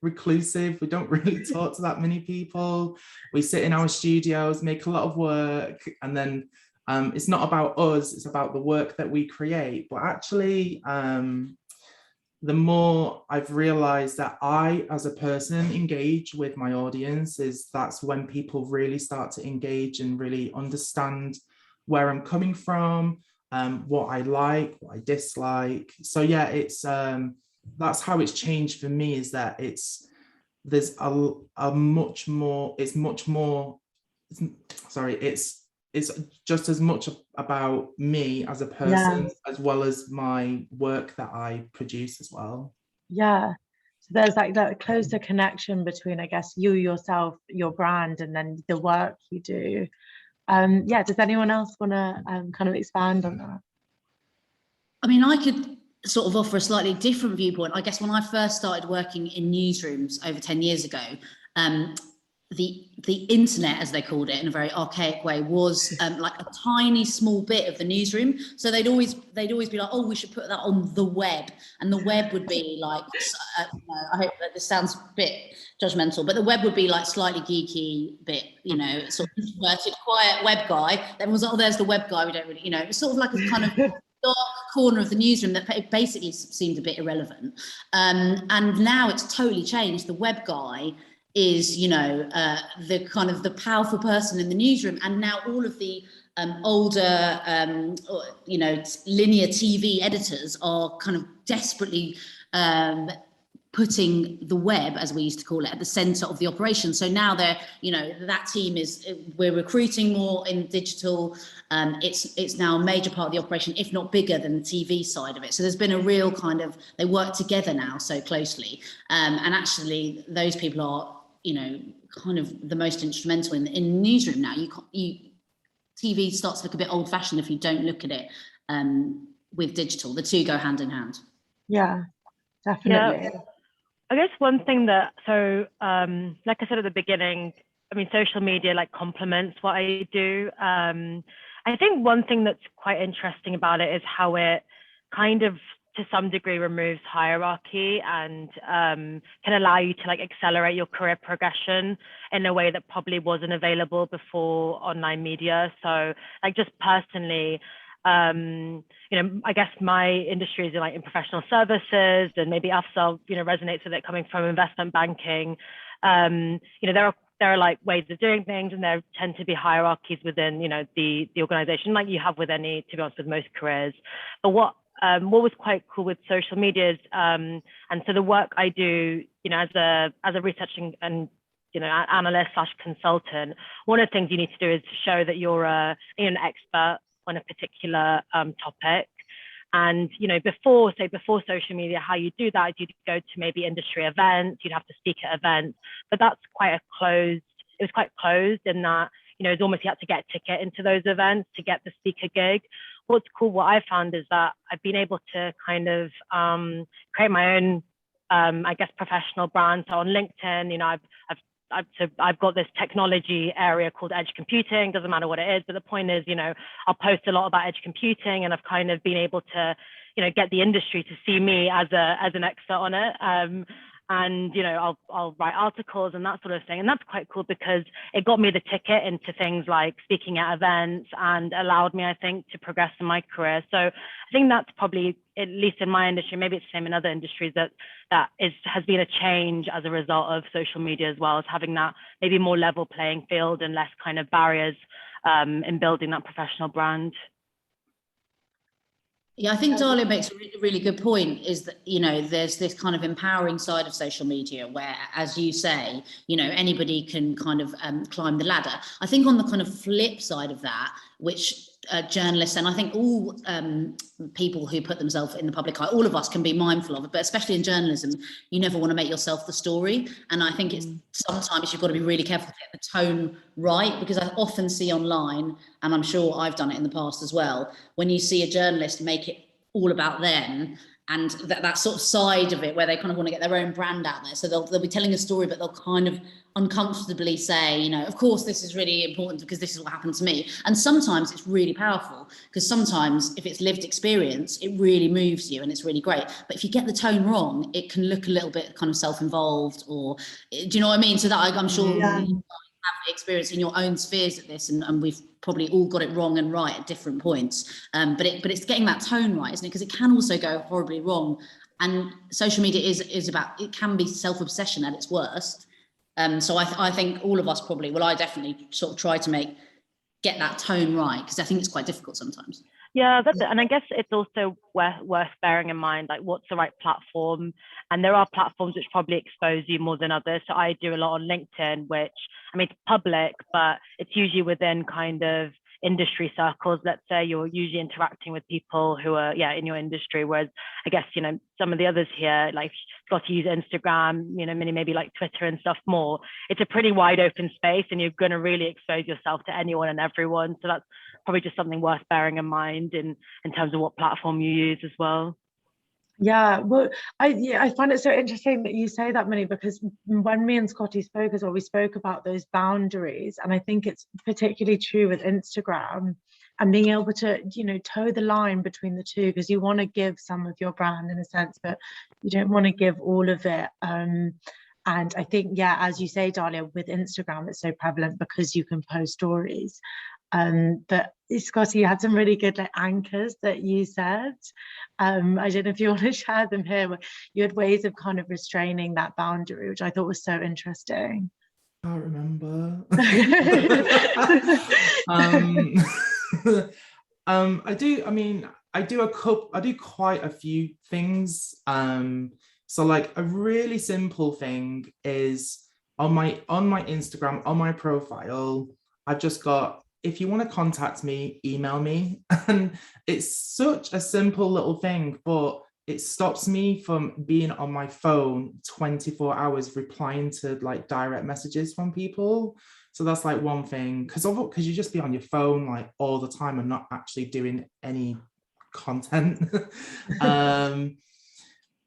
reclusive. We don't really talk to that many people. We sit in our studios, make a lot of work, and then it's not about us, it's about the work that we create. But actually, the more I've realized that I, as a person, engage with my audience, that's when people really start to engage and really understand where I'm coming from, what I like, what I dislike. So yeah, it's that's how it's changed for me, is that it's just as much about me as a person, as well as my work that I produce as well. Yeah. So there's like that closer connection between, I guess, you yourself, your brand, and then the work you do. Yeah, does anyone else want to kind of expand on that? I mean, I could sort of offer a slightly different viewpoint. I guess when I first started working in newsrooms over 10 years ago, the internet, as they called it in a very archaic way, was like a tiny small bit of the newsroom. So they'd always be like, oh, we should put that on the web, and the web would be like, I hope that this sounds a bit judgmental, but the web would be like slightly geeky bit, you know, sort of introverted, quiet web guy. Then was, oh, there's the web guy. We don't really, you know, it's sort of like a kind of dark corner of the newsroom that basically seemed a bit irrelevant. And now it's totally changed. The web guy is, you know, the kind of the powerful person in the newsroom, and now all of the older, you know, linear TV editors are kind of desperately putting the web, as we used to call it, at the center of the operation. So now they're, you know, that team we're recruiting more in digital. It's now a major part of the operation, if not bigger than the TV side of it. So there's been a real kind of, they work together now so closely. And actually those people are, you know, kind of the most instrumental in the newsroom now. TV starts to look a bit old fashioned if you don't look at it with digital. The two go hand in hand. Yeah, definitely. Yeah. I guess one thing that, so like I said at the beginning, I mean, social media like complements what I do. I think one thing that's quite interesting about it is how it kind of, to some degree, removes hierarchy and can allow you to like accelerate your career progression in a way that probably wasn't available before online media. So like just personally, you know, I guess my industry is in professional services, and maybe Afzal, you know, resonates with it coming from investment banking. You know, there are like ways of doing things, and there tend to be hierarchies within, you know, the organization, like you have with any, to be honest, with most careers. But what was quite cool with social media is, and so the work I do, you know, as a research and you know, analyst / consultant, one of the things you need to do is to show that you're an expert on a particular topic. And, you know, before social media, how you do that is you'd go to maybe industry events, you'd have to speak at events, but that's it was quite closed in that, you know, it's almost you had to get a ticket into those events to get the speaker gig. What's cool, what I found is that I've been able to kind of create my own, I guess, professional brand. So on LinkedIn, you know, I've got this technology area called edge computing, doesn't matter what it is, but the point is, you know, I'll post a lot about edge computing, and I've kind of been able to, you know, get the industry to see me as an expert on it. And, you know, I'll write articles and that sort of thing. And that's quite cool because it got me the ticket into things like speaking at events and allowed me, I think, to progress in my career. So I think that's probably, at least in my industry, maybe it's the same in other industries, that has been a change as a result of social media, as well as having that maybe more level playing field and less kind of barriers in building that professional brand. Yeah, I think Dahlia makes a really good point, is that, you know, there's this kind of empowering side of social media where, as you say, you know, anybody can kind of climb the ladder. I think on the kind of flip side of that, which journalists, and I think all people who put themselves in the public eye, all of us can be mindful of it, but especially in journalism, you never want to make yourself the story. And I think it's sometimes you've got to be really careful to get the tone right, because I often see online, and I'm sure I've done it in the past as well, when you see a journalist make it all about them, and that sort of side of it where they kind of want to get their own brand out there. So they'll be telling a story, but they'll kind of uncomfortably say, you know, of course, this is really important because this is what happened to me. And sometimes it's really powerful, because sometimes if it's lived experience, it really moves you and it's really great. But if you get the tone wrong, it can look a little bit kind of self-involved, or, do you know what I mean? So that I'm sure you have experience in your own spheres at this, and we've probably all got it wrong and right at different points. But it's getting that tone right, isn't it? Because it can also go horribly wrong. And social media is about, it can be self-obsession at its worst. So I think all of us probably, well, I definitely sort of try to get that tone right, because I think it's quite difficult sometimes. Yeah, that's it. And I guess it's also worth bearing in mind, like, what's the right platform? And there are platforms which probably expose you more than others. So I do a lot on LinkedIn, which, I mean, it's public, but it's usually within kind of industry circles. Let's say you're usually interacting with people who are, in your industry. Whereas I guess, you know, some of the others here, like, got to use Instagram, you know, maybe like Twitter and stuff more. It's a pretty wide open space, and you're going to really expose yourself to anyone and everyone. So that's probably just something worth bearing in mind in terms of what platform you use as well. Yeah, well, I find it so interesting that you say that, Minnie, because when me and Scotty spoke as well, we spoke about those boundaries, and I think it's particularly true with Instagram and being able to, you know, toe the line between the two, because you want to give some of your brand in a sense, but you don't want to give all of it. And I think, as you say, Dahlia, with Instagram, it's so prevalent because you can post stories. But Scotty, you had some really good anchors that you said. I don't know if you want to share them here, but you had ways of kind of restraining that boundary, which I thought was so interesting. I can't remember. I do quite a few things. So like a really simple thing is on my Instagram, on my profile, I've just got, if you want to contact me, email me. And it's such a simple little thing, but it stops me from being on my phone 24 hours replying to like direct messages from people. So that's like one thing, because you just be on your phone like all the time and not actually doing any content.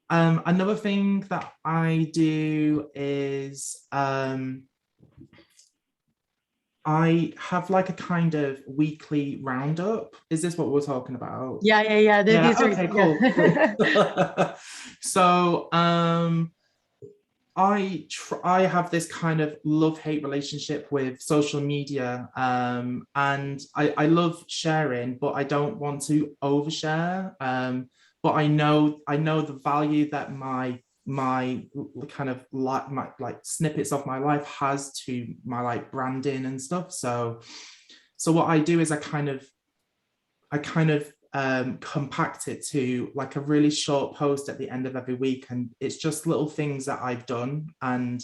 Another thing that I do is I have like a kind of weekly roundup. Is this what we're talking about? Yeah. Yeah, These are, okay, cool. So I have this kind of love-hate relationship with social media, and I love sharing, but I don't want to overshare. But I know the value that my kind of like snippets of my life has to my like branding and stuff. So what I do is I kind of compact it to like a really short post at the end of every week, and it's just little things that I've done, and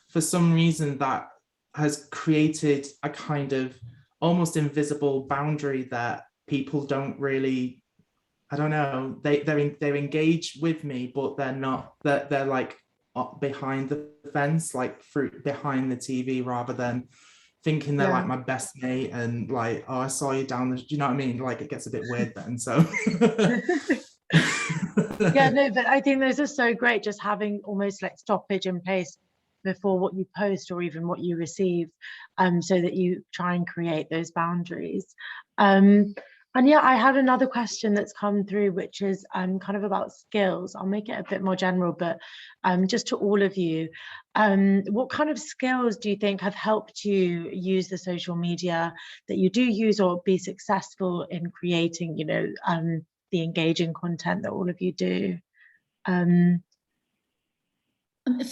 for some reason that has created a kind of almost invisible boundary that people don't really, I don't know, they're engaged with me, but they're like behind the fence, like behind the TV, rather than thinking they're like my best mate and like, oh, I saw you down the, you know what I mean? Like it gets a bit weird then. So yeah, no, but I think those are so great, just having almost like stoppage in place before what you post or even what you receive, so that you try and create those boundaries. And yeah, I had another question that's come through, which is kind of about skills. I'll make it a bit more general, but just to all of you, what kind of skills do you think have helped you use the social media that you do use, or be successful in creating, you know, the engaging content that all of you do?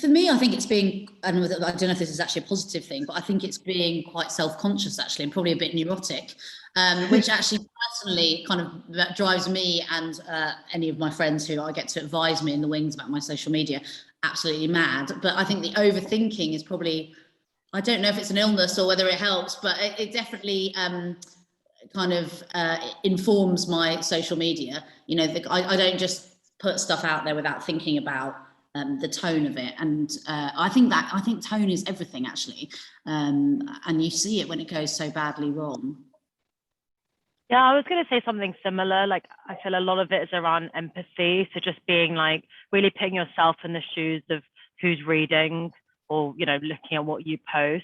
For me, I think it's being, and I don't know if this is actually a positive thing, but I think it's being quite self-conscious actually, and probably a bit neurotic, which actually personally kind of drives me and any of my friends who I get to advise me in the wings about my social media absolutely mad. But I think the overthinking is probably, I don't know if it's an illness or whether it helps, but it definitely kind of informs my social media. You know, I don't just put stuff out there without thinking about the tone of it, and I think tone is everything actually, and you see it when it goes so badly wrong. Yeah, I was going to say something similar. Like, I feel a lot of it is around empathy. So just being like really putting yourself in the shoes of who's reading, or, you know, looking at what you post,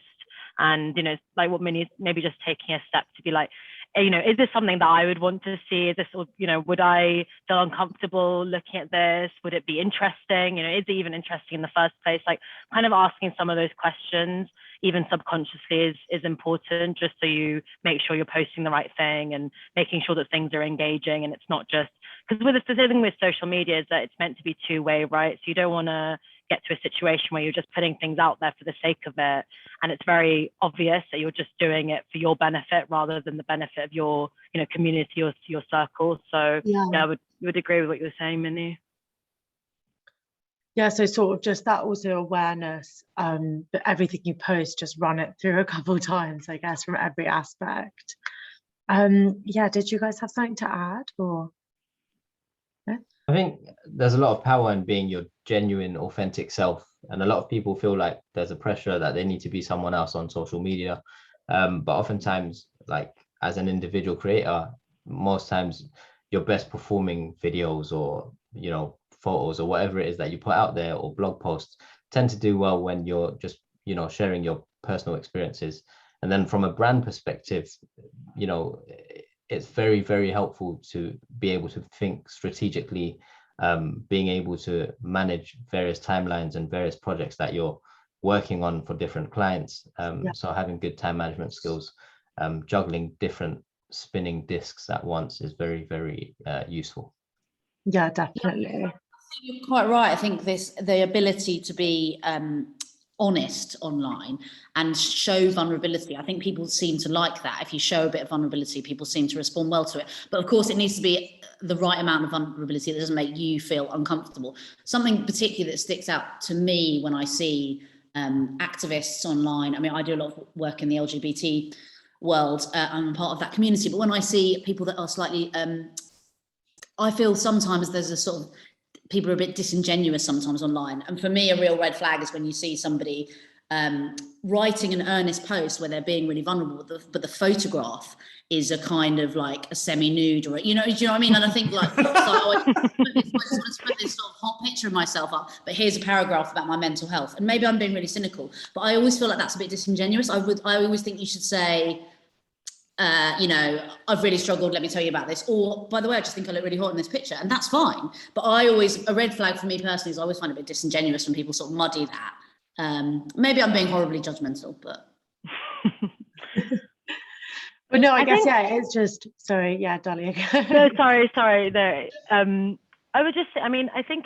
and, you know, like what Minnie's maybe just taking a step to be like, you know, is this something that I would want to see? Is this, you know, would I feel uncomfortable looking at this? Would it be interesting? You know, is it even interesting in the first place? Like, kind of asking some of those questions, even subconsciously, is important, just so you make sure you're posting the right thing and making sure that things are engaging. And it's not just, because with the thing with social media is that it's meant to be two-way, right? So you don't want to get to a situation where you're just putting things out there for the sake of it, and it's very obvious that you're just doing it for your benefit rather than the benefit of your, you know, community or your circle. So yeah, I would agree with what you were saying, Minnie. Yeah, so sort of just that also awareness, that everything you post, just run it through a couple of times, I guess, from every aspect. Yeah, did you guys have something to add, or? Yeah? I think there's a lot of power in being your genuine, authentic self. And a lot of people feel like there's a pressure that they need to be someone else on social media. But oftentimes, like as an individual creator, most times your best performing videos or, you know, photos or whatever it is that you put out there, or blog posts, tend to do well when you're just, you know, sharing your personal experiences. And then from a brand perspective, you know, it's very, very helpful to be able to think strategically, being able to manage various timelines and various projects that you're working on for different clients. So having good time management skills, juggling different spinning discs at once is very, very useful. Yeah, definitely. I think you're quite right. I think the ability to be honest online and show vulnerability. I think people seem to like that. If you show a bit of vulnerability, people seem to respond well to it. But of course, it needs to be the right amount of vulnerability that doesn't make you feel uncomfortable. Something particular that sticks out to me when I see activists online. I mean, I do a lot of work in the LGBT world. I'm part of that community. But when I see people that are slightly, I feel sometimes there's a sort of, people are a bit disingenuous sometimes online. And for me, a real red flag is when you see somebody writing an earnest post where they're being really vulnerable, but the photograph is a kind of like a semi-nude, or, do you know what I mean? And I think like, so I just want to put this sort of hot picture of myself up, but here's a paragraph about my mental health. And maybe I'm being really cynical, but I always feel like that's a bit disingenuous. I always think you should say, I've really struggled, let me tell you about this. Or, by the way, I just think I look really hot in this picture, and that's fine. But a red flag for me personally is I always find it a bit disingenuous when people sort of muddy that. Maybe I'm being horribly judgmental, but. But no, I guess, it's just, sorry, yeah, Dahlia. No, sorry. No, I would just say, I think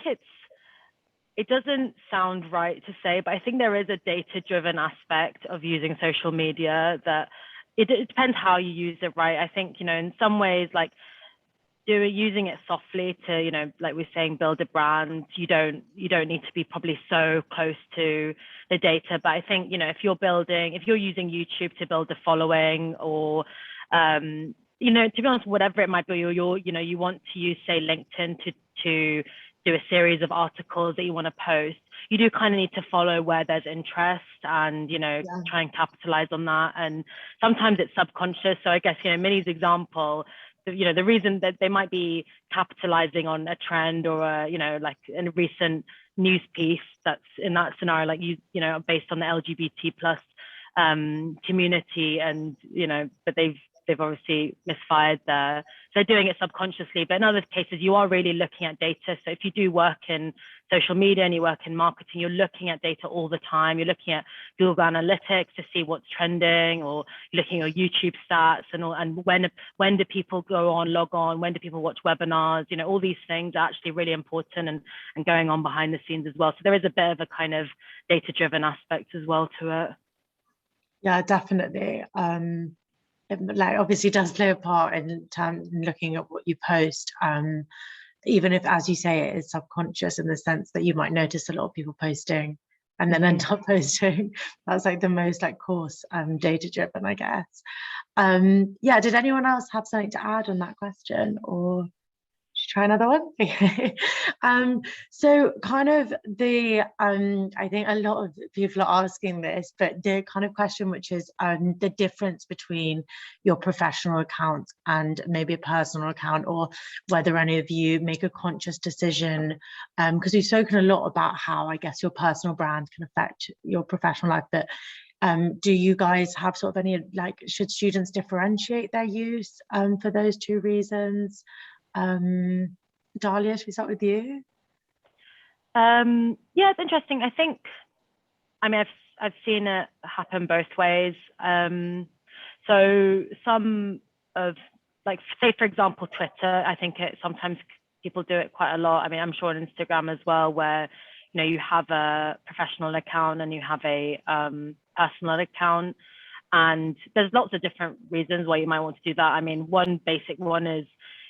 it doesn't sound right to say, but I think there is a data-driven aspect of using social media that it depends how you use it, right? I think, in some ways, like using it softly to, like we're saying, build a brand, you don't need to be probably so close to the data. But I think, if you're using YouTube to build a following, or, to be honest, whatever it might be, you want to use, say, LinkedIn to do a series of articles that you want to post, you do kind of need to follow where there's interest and, try and capitalize on that. And sometimes it's subconscious. So I guess, Minnie's example, the reason that they might be capitalizing on a trend or like in a recent news piece that's in that scenario, like based on the LGBT plus community, and but they've obviously misfired there. So they're doing it subconsciously. But in other cases, you are really looking at data. So if you do work in social media and you work in marketing, you're looking at data all the time. You're looking at Google Analytics to see what's trending, or looking at your YouTube stats and when do people log on, when do people watch webinars, all these things are actually really important and going on behind the scenes as well. So there is a bit of a kind of data-driven aspect as well to it. Yeah, definitely. Like obviously does play a part in terms of looking at what you post, even if, as you say, it is subconscious in the sense that you might notice a lot of people posting and then end up posting. That's like the most like course data driven, I guess. Did anyone else have something to add on that question, or try another one? So kind of I think a lot of people are asking this, but the kind of question which is the difference between your professional account and maybe a personal account, or whether any of you make a conscious decision, because we've spoken a lot about how I guess your personal brand can affect your professional life, but do you guys have sort of any, like, should students differentiate their use for those two reasons? Dahlia, should we start with you? It's interesting. I think, I've seen it happen both ways. So some of, like, say for example, Twitter, I think sometimes people do it quite a lot. I'm sure on Instagram as well, where you have a professional account and you have a personal account, and there's lots of different reasons why you might want to do that. One basic one is,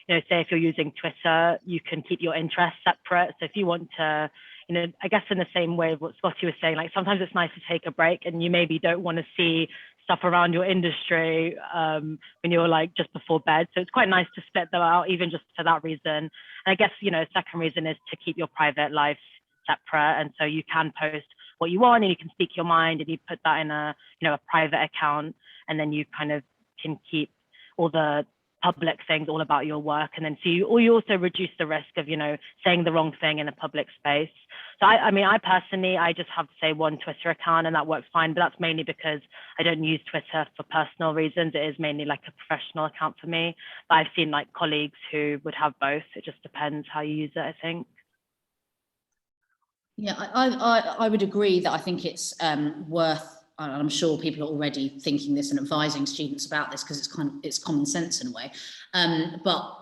say if you're using Twitter, you can keep your interests separate. So if you want to, I guess in the same way of what Scotty was saying, like sometimes it's nice to take a break and you maybe don't want to see stuff around your industry when you're like just before bed. So it's quite nice to split them out, even just for that reason. And I guess, a second reason is to keep your private life separate. And so you can post what you want and you can speak your mind, and you put that in a private account, and then you kind of can keep all the public things all about your work. And then you also reduce the risk of saying the wrong thing in a public space. So I personally just have to say one Twitter account, and that works fine, but that's mainly because I don't use Twitter for personal reasons. It is mainly like a professional account for me, but I've seen like colleagues who would have both. It just depends how you use it, I think. Yeah, I would agree that I think it's worth, and I'm sure people are already thinking this and advising students about this, because it's common sense in a way. But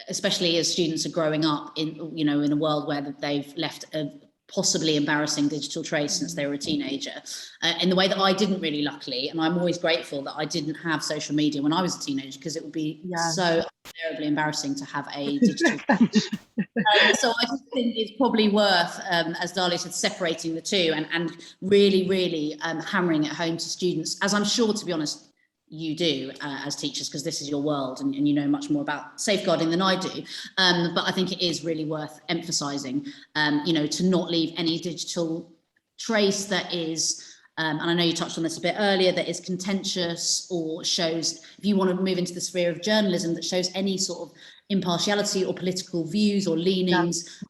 especially as students are growing up in a world where they've left a possibly embarrassing digital trace since they were a teenager, in the way that I didn't really, luckily, and I'm always grateful that I didn't have social media when I was a teenager, because it would be so terribly embarrassing to have a digital so I just think it's probably worth, as Dahlia said, separating the two and really, really hammering it home to students, as I'm sure, to be honest, you do as teachers, because this is your world and you know much more about safeguarding than I do. But I think it is really worth emphasising, to not leave any digital trace that is and I know you touched on this a bit earlier, that is contentious or shows, if you want to move into the sphere of journalism, that shows any sort of impartiality or political views or leanings,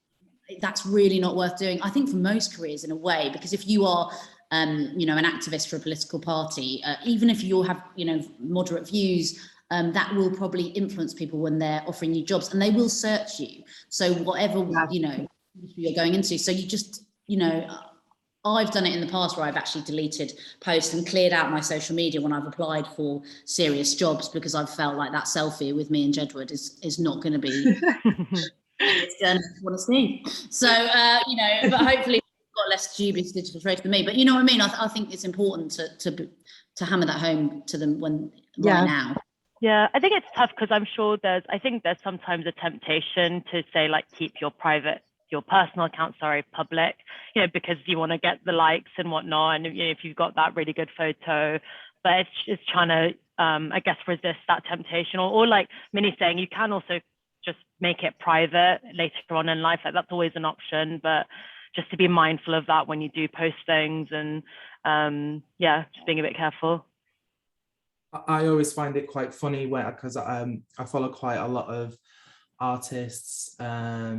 that's really not worth doing, I think, for most careers in a way, because if you are you know, an activist for a political party, even if you have, you know, moderate views, that will probably influence people when they're offering you jobs, and they will search you. So whatever, you know, you're going into, so you just, you know, I've done it in the past where I've actually deleted posts and cleared out my social media when I've applied for serious jobs, because I've felt like that selfie with me and Jedward is not going to be journalists want to see. So, you know, but hopefully got less dubious digital trade than me. But you know what I mean? I think it's important to hammer that home to them right now. Yeah, I think it's tough because I'm sure I think there's sometimes a temptation to say, like, keep your personal account, public, you know, because you want to get the likes and whatnot. And you know, if you've got that really good photo, but it's trying to, I guess, resist that temptation. Or like Minnie's saying, you can also just make it private later on in life. Like, that's always an option, but just to be mindful of that when you do post things, and yeah, just being a bit careful. I always find it quite funny because I follow quite a lot of artists I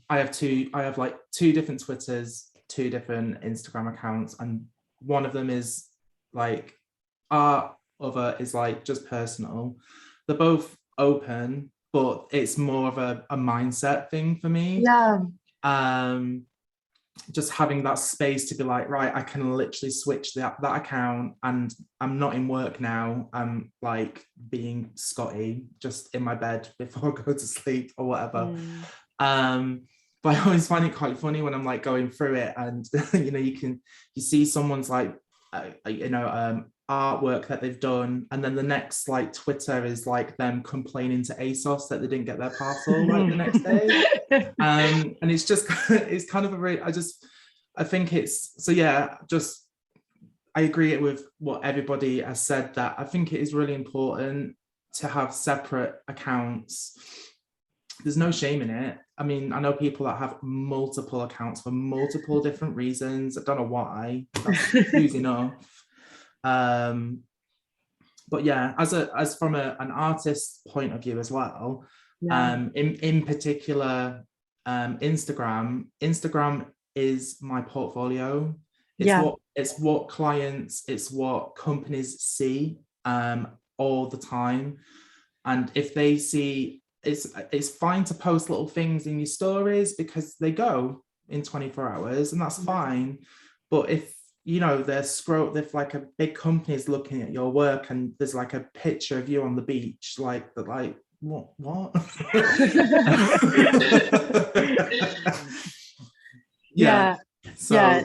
have like 2 different Twitters, 2 different Instagram accounts, and one of them is like art, other is like just personal. They're both open, but it's more of a mindset thing for me. Just having that space to be like, right, I can literally switch that account, and I'm not in work now. I'm like being Scotty, just in my bed before I go to sleep or whatever. But I always find it quite funny when I'm like going through it, and you know, you see someone's like artwork that they've done, and then the next like Twitter is like them complaining to ASOS that they didn't get their parcel like the next day. And it's just it's kind of I think it's, so yeah, just I agree with what everybody has said, that I think it is really important to have separate accounts. There's no shame in it. I mean, I know people that have multiple accounts for multiple different reasons. I don't know why. That's easy enough. But yeah, as from an artist's point of view as well, in particular, Instagram is my portfolio. It's what clients, it's what companies see all the time. And if they see, it's fine to post little things in your stories because they go in 24 hours, and that's fine. But if you know, if like a big company is looking at your work and there's like a picture of you on the beach, like what? Yeah. So yeah.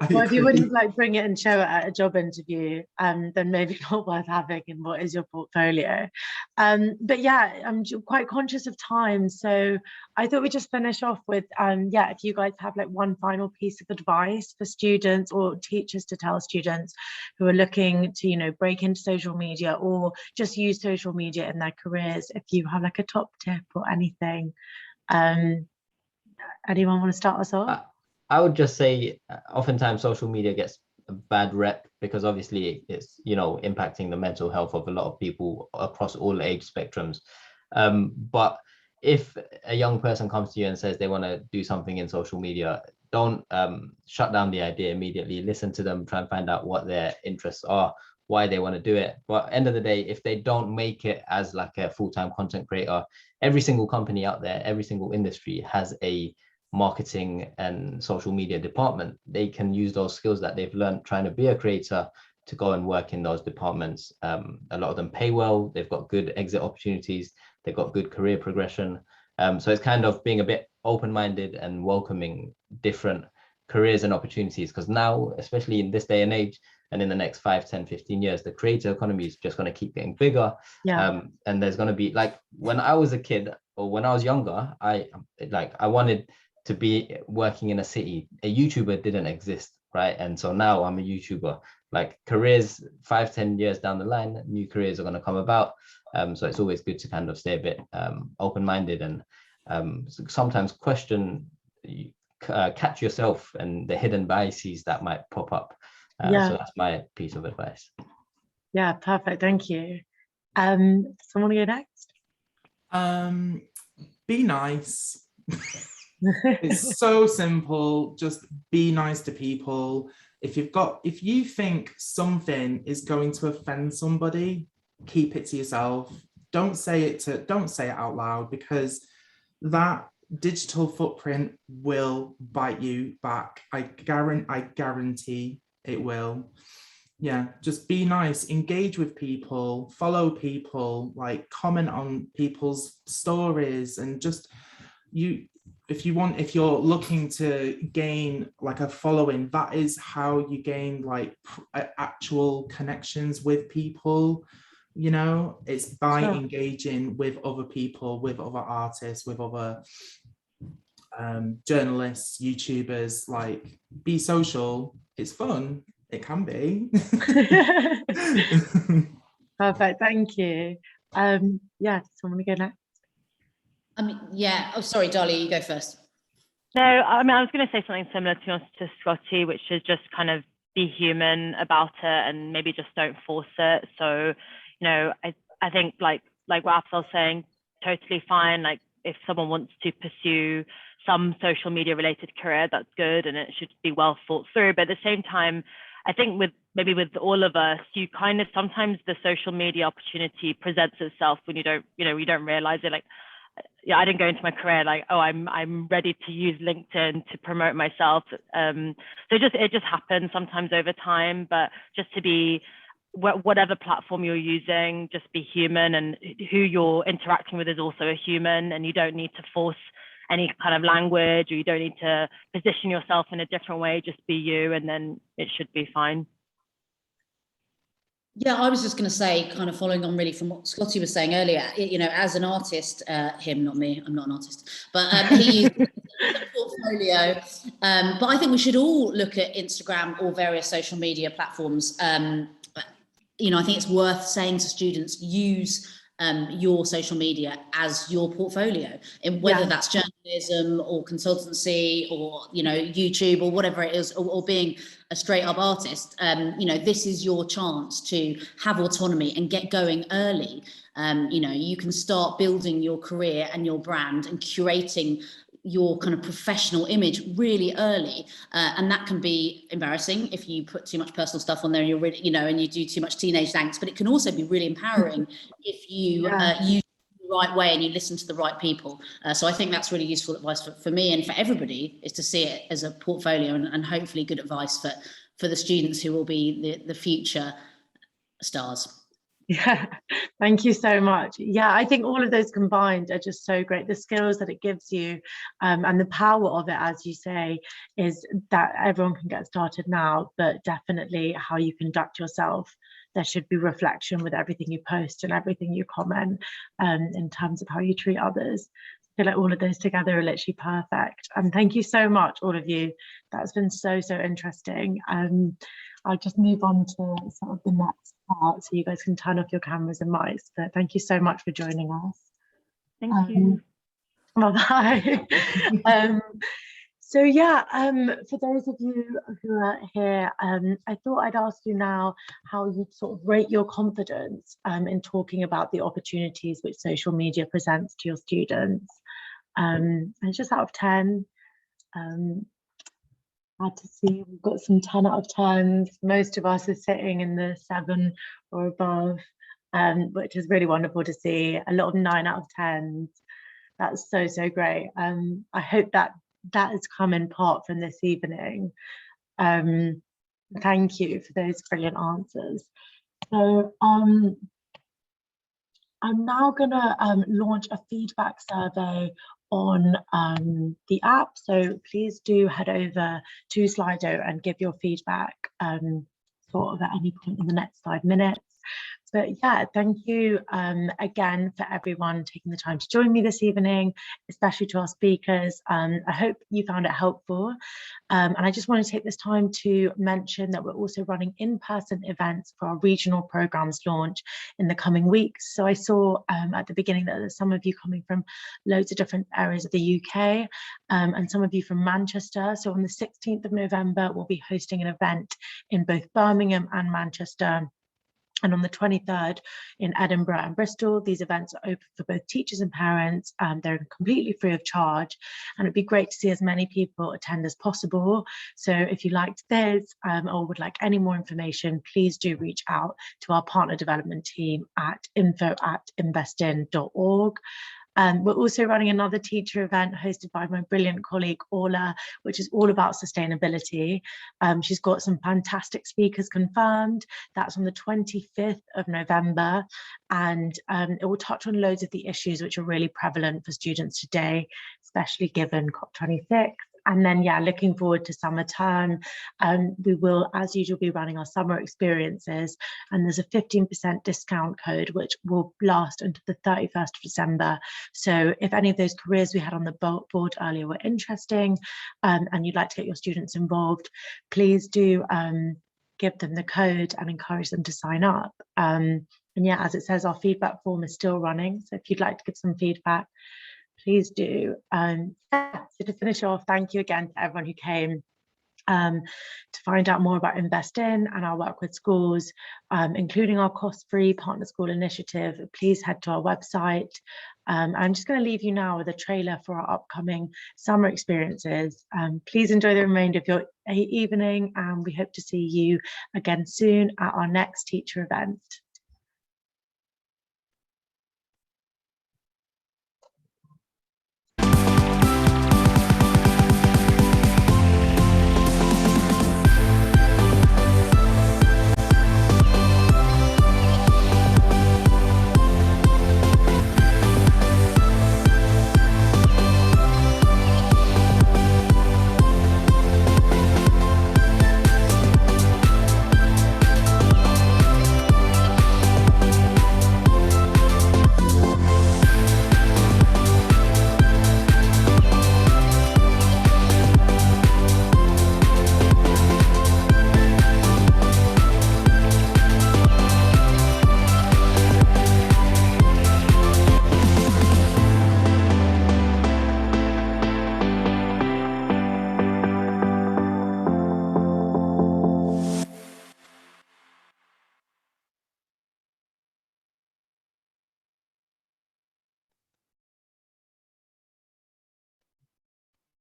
Well, if you wouldn't like bring it and show it at a job interview, then maybe not worth having in what is your portfolio. But yeah, I'm quite conscious of time, so I thought we'd just finish off with if you guys have like one final piece of advice for students or teachers to tell students who are looking to, you know, break into social media or just use social media in their careers, if you have like a top tip or anything. Anyone want to start us off? I would just say oftentimes social media gets a bad rep because obviously it's, you know, impacting the mental health of a lot of people across all age spectrums. But if a young person comes to you and says they want to do something in social media, don't shut down the idea immediately. Listen to them, try and find out what their interests are, why they want to do it. But end of the day, if they don't make it as like a full-time content creator, every single company out there, every single industry has a marketing and social media department. They can use those skills that they've learned trying to be a creator to go and work in those departments. A lot of them pay well, they've got good exit opportunities, they've got good career progression. So it's kind of being a bit open-minded and welcoming different careers and opportunities, because now, especially in this day and age, and in the next 5, 10, 15 years, the creator economy is just going to keep getting bigger. And there's going to be, like, when I was a kid or when I was younger, I wanted to be working in a city. A YouTuber didn't exist, right? And so now I'm a YouTuber. Like, careers 5, 10 years down the line, new careers are going to come about. So it's always good to kind of stay a bit open-minded and sometimes question, catch yourself and the hidden biases that might pop up Yeah. So that's my piece of advice. Yeah, perfect. Thank you. Someone go next? Be nice. It's so simple. Just be nice to people. If you think something is going to offend somebody, keep it to yourself. Don't say it out loud, because that digital footprint will bite you back. I guarantee it will. Yeah, just be nice, engage with people, follow people, like comment on people's stories, and just if you're looking to gain like a following, that is how you gain like actual connections with people. You know, it's by engaging with other people, with other artists, with other journalists, YouTubers. Like, be social. It's fun. It can be. Perfect. Thank you. Yeah, someone go next? I mean, yeah. Oh, sorry, Dahlia, you go first. No, I mean, I was going to say something similar to Scotty, which is just kind of be human about it and maybe just don't force it. So, you know, I think like what Afzal's saying, totally fine. Like, if someone wants to pursue some social media related career, that's good, and it should be well thought through. But at the same time, I think with all of us, you kind of, sometimes the social media opportunity presents itself when you don't realize it. Like, yeah, I didn't go into my career like, oh, I'm ready to use LinkedIn to promote myself. So it just happens sometimes over time. But just to be, whatever platform you're using, just be human, and who you're interacting with is also a human, and you don't need to force any kind of language, or you don't need to position yourself in a different way. Just be you, and then it should be fine. Yeah, I was just going to say, kind of following on really from what Scotty was saying earlier, you know, as an artist, him, not me, I'm not an artist, but he used a portfolio. But I think we should all look at Instagram or various social media platforms. You know, I think it's worth saying to students, use your social media as your portfolio, and whether that's journalism or consultancy or, you know, YouTube or whatever it is, or being a straight up artist. You know, this is your chance to have autonomy and get going early. You know, you can start building your career and your brand and curating your kind of professional image really early, and that can be embarrassing if you put too much personal stuff on there and you're really, you know, and you do too much teenage angst, but it can also be really empowering if you use the right way and you listen to the right people. So I think that's really useful advice for me and for everybody, is to see it as a portfolio, and hopefully good advice for the students who will be the future stars. Yeah, thank you so much. Yeah, I think all of those combined are just so great. The skills that it gives you, and the power of it, as you say, is that everyone can get started now, but definitely how you conduct yourself. There should be reflection with everything you post and everything you comment, in terms of how you treat others. I feel like all of those together are literally perfect. And thank you so much, all of you. That's been so interesting. I'll just move on to sort of the next part, so you guys can turn off your cameras and mics. But thank you so much for joining us. Thank you. Bye-bye. So yeah, for those of you who are here, I thought I'd ask you now how you'd sort of rate your confidence in talking about the opportunities which social media presents to your students. And just out of 10, hard to see, we've got some 10 out of 10s. Most of us are sitting in the 7 or above, which is really wonderful to see. A lot of 9 out of 10s. That's so great. I hope that has come in part from this evening. Thank you for those brilliant answers. So I'm now gonna launch a feedback survey on the app, so please do head over to Slido and give your feedback sort of at any point in the next 5 minutes. But yeah, thank you again for everyone taking the time to join me this evening, especially to our speakers. I hope you found it helpful. And I just want to take this time to mention that we're also running in-person events for our regional programs launch in the coming weeks. So I saw at the beginning that there's some of you coming from loads of different areas of the UK and some of you from Manchester. So on the 16th of November, we'll be hosting an event in both Birmingham and Manchester. And on the 23rd in Edinburgh and Bristol. These events are open for both teachers and parents. They're completely free of charge, and it'd be great to see as many people attend as possible. So if you liked this or would like any more information, please do reach out to our partner development team at info@investin.org. We're also running another teacher event hosted by my brilliant colleague Orla, which is all about sustainability. She's got some fantastic speakers confirmed. That's on the 25th of November, and it will touch on loads of the issues which are really prevalent for students today, especially given COP26. And then, yeah, looking forward to summer term. We will, as usual, be running our summer experiences, and there's a 15% discount code which will last until the 31st of December. So if any of those careers we had on the board earlier were interesting and you'd like to get your students involved, please do give them the code and encourage them to sign up. And yeah, as it says, our feedback form is still running. So if you'd like to give some feedback, please do. So to finish off, thank you again to everyone who came to find out more about InvestIN and our work with schools, including our cost-free partner school initiative. Please head to our website. I'm just going to leave you now with a trailer for our upcoming summer experiences. Please enjoy the remainder of your evening, and we hope to see you again soon at our next teacher event.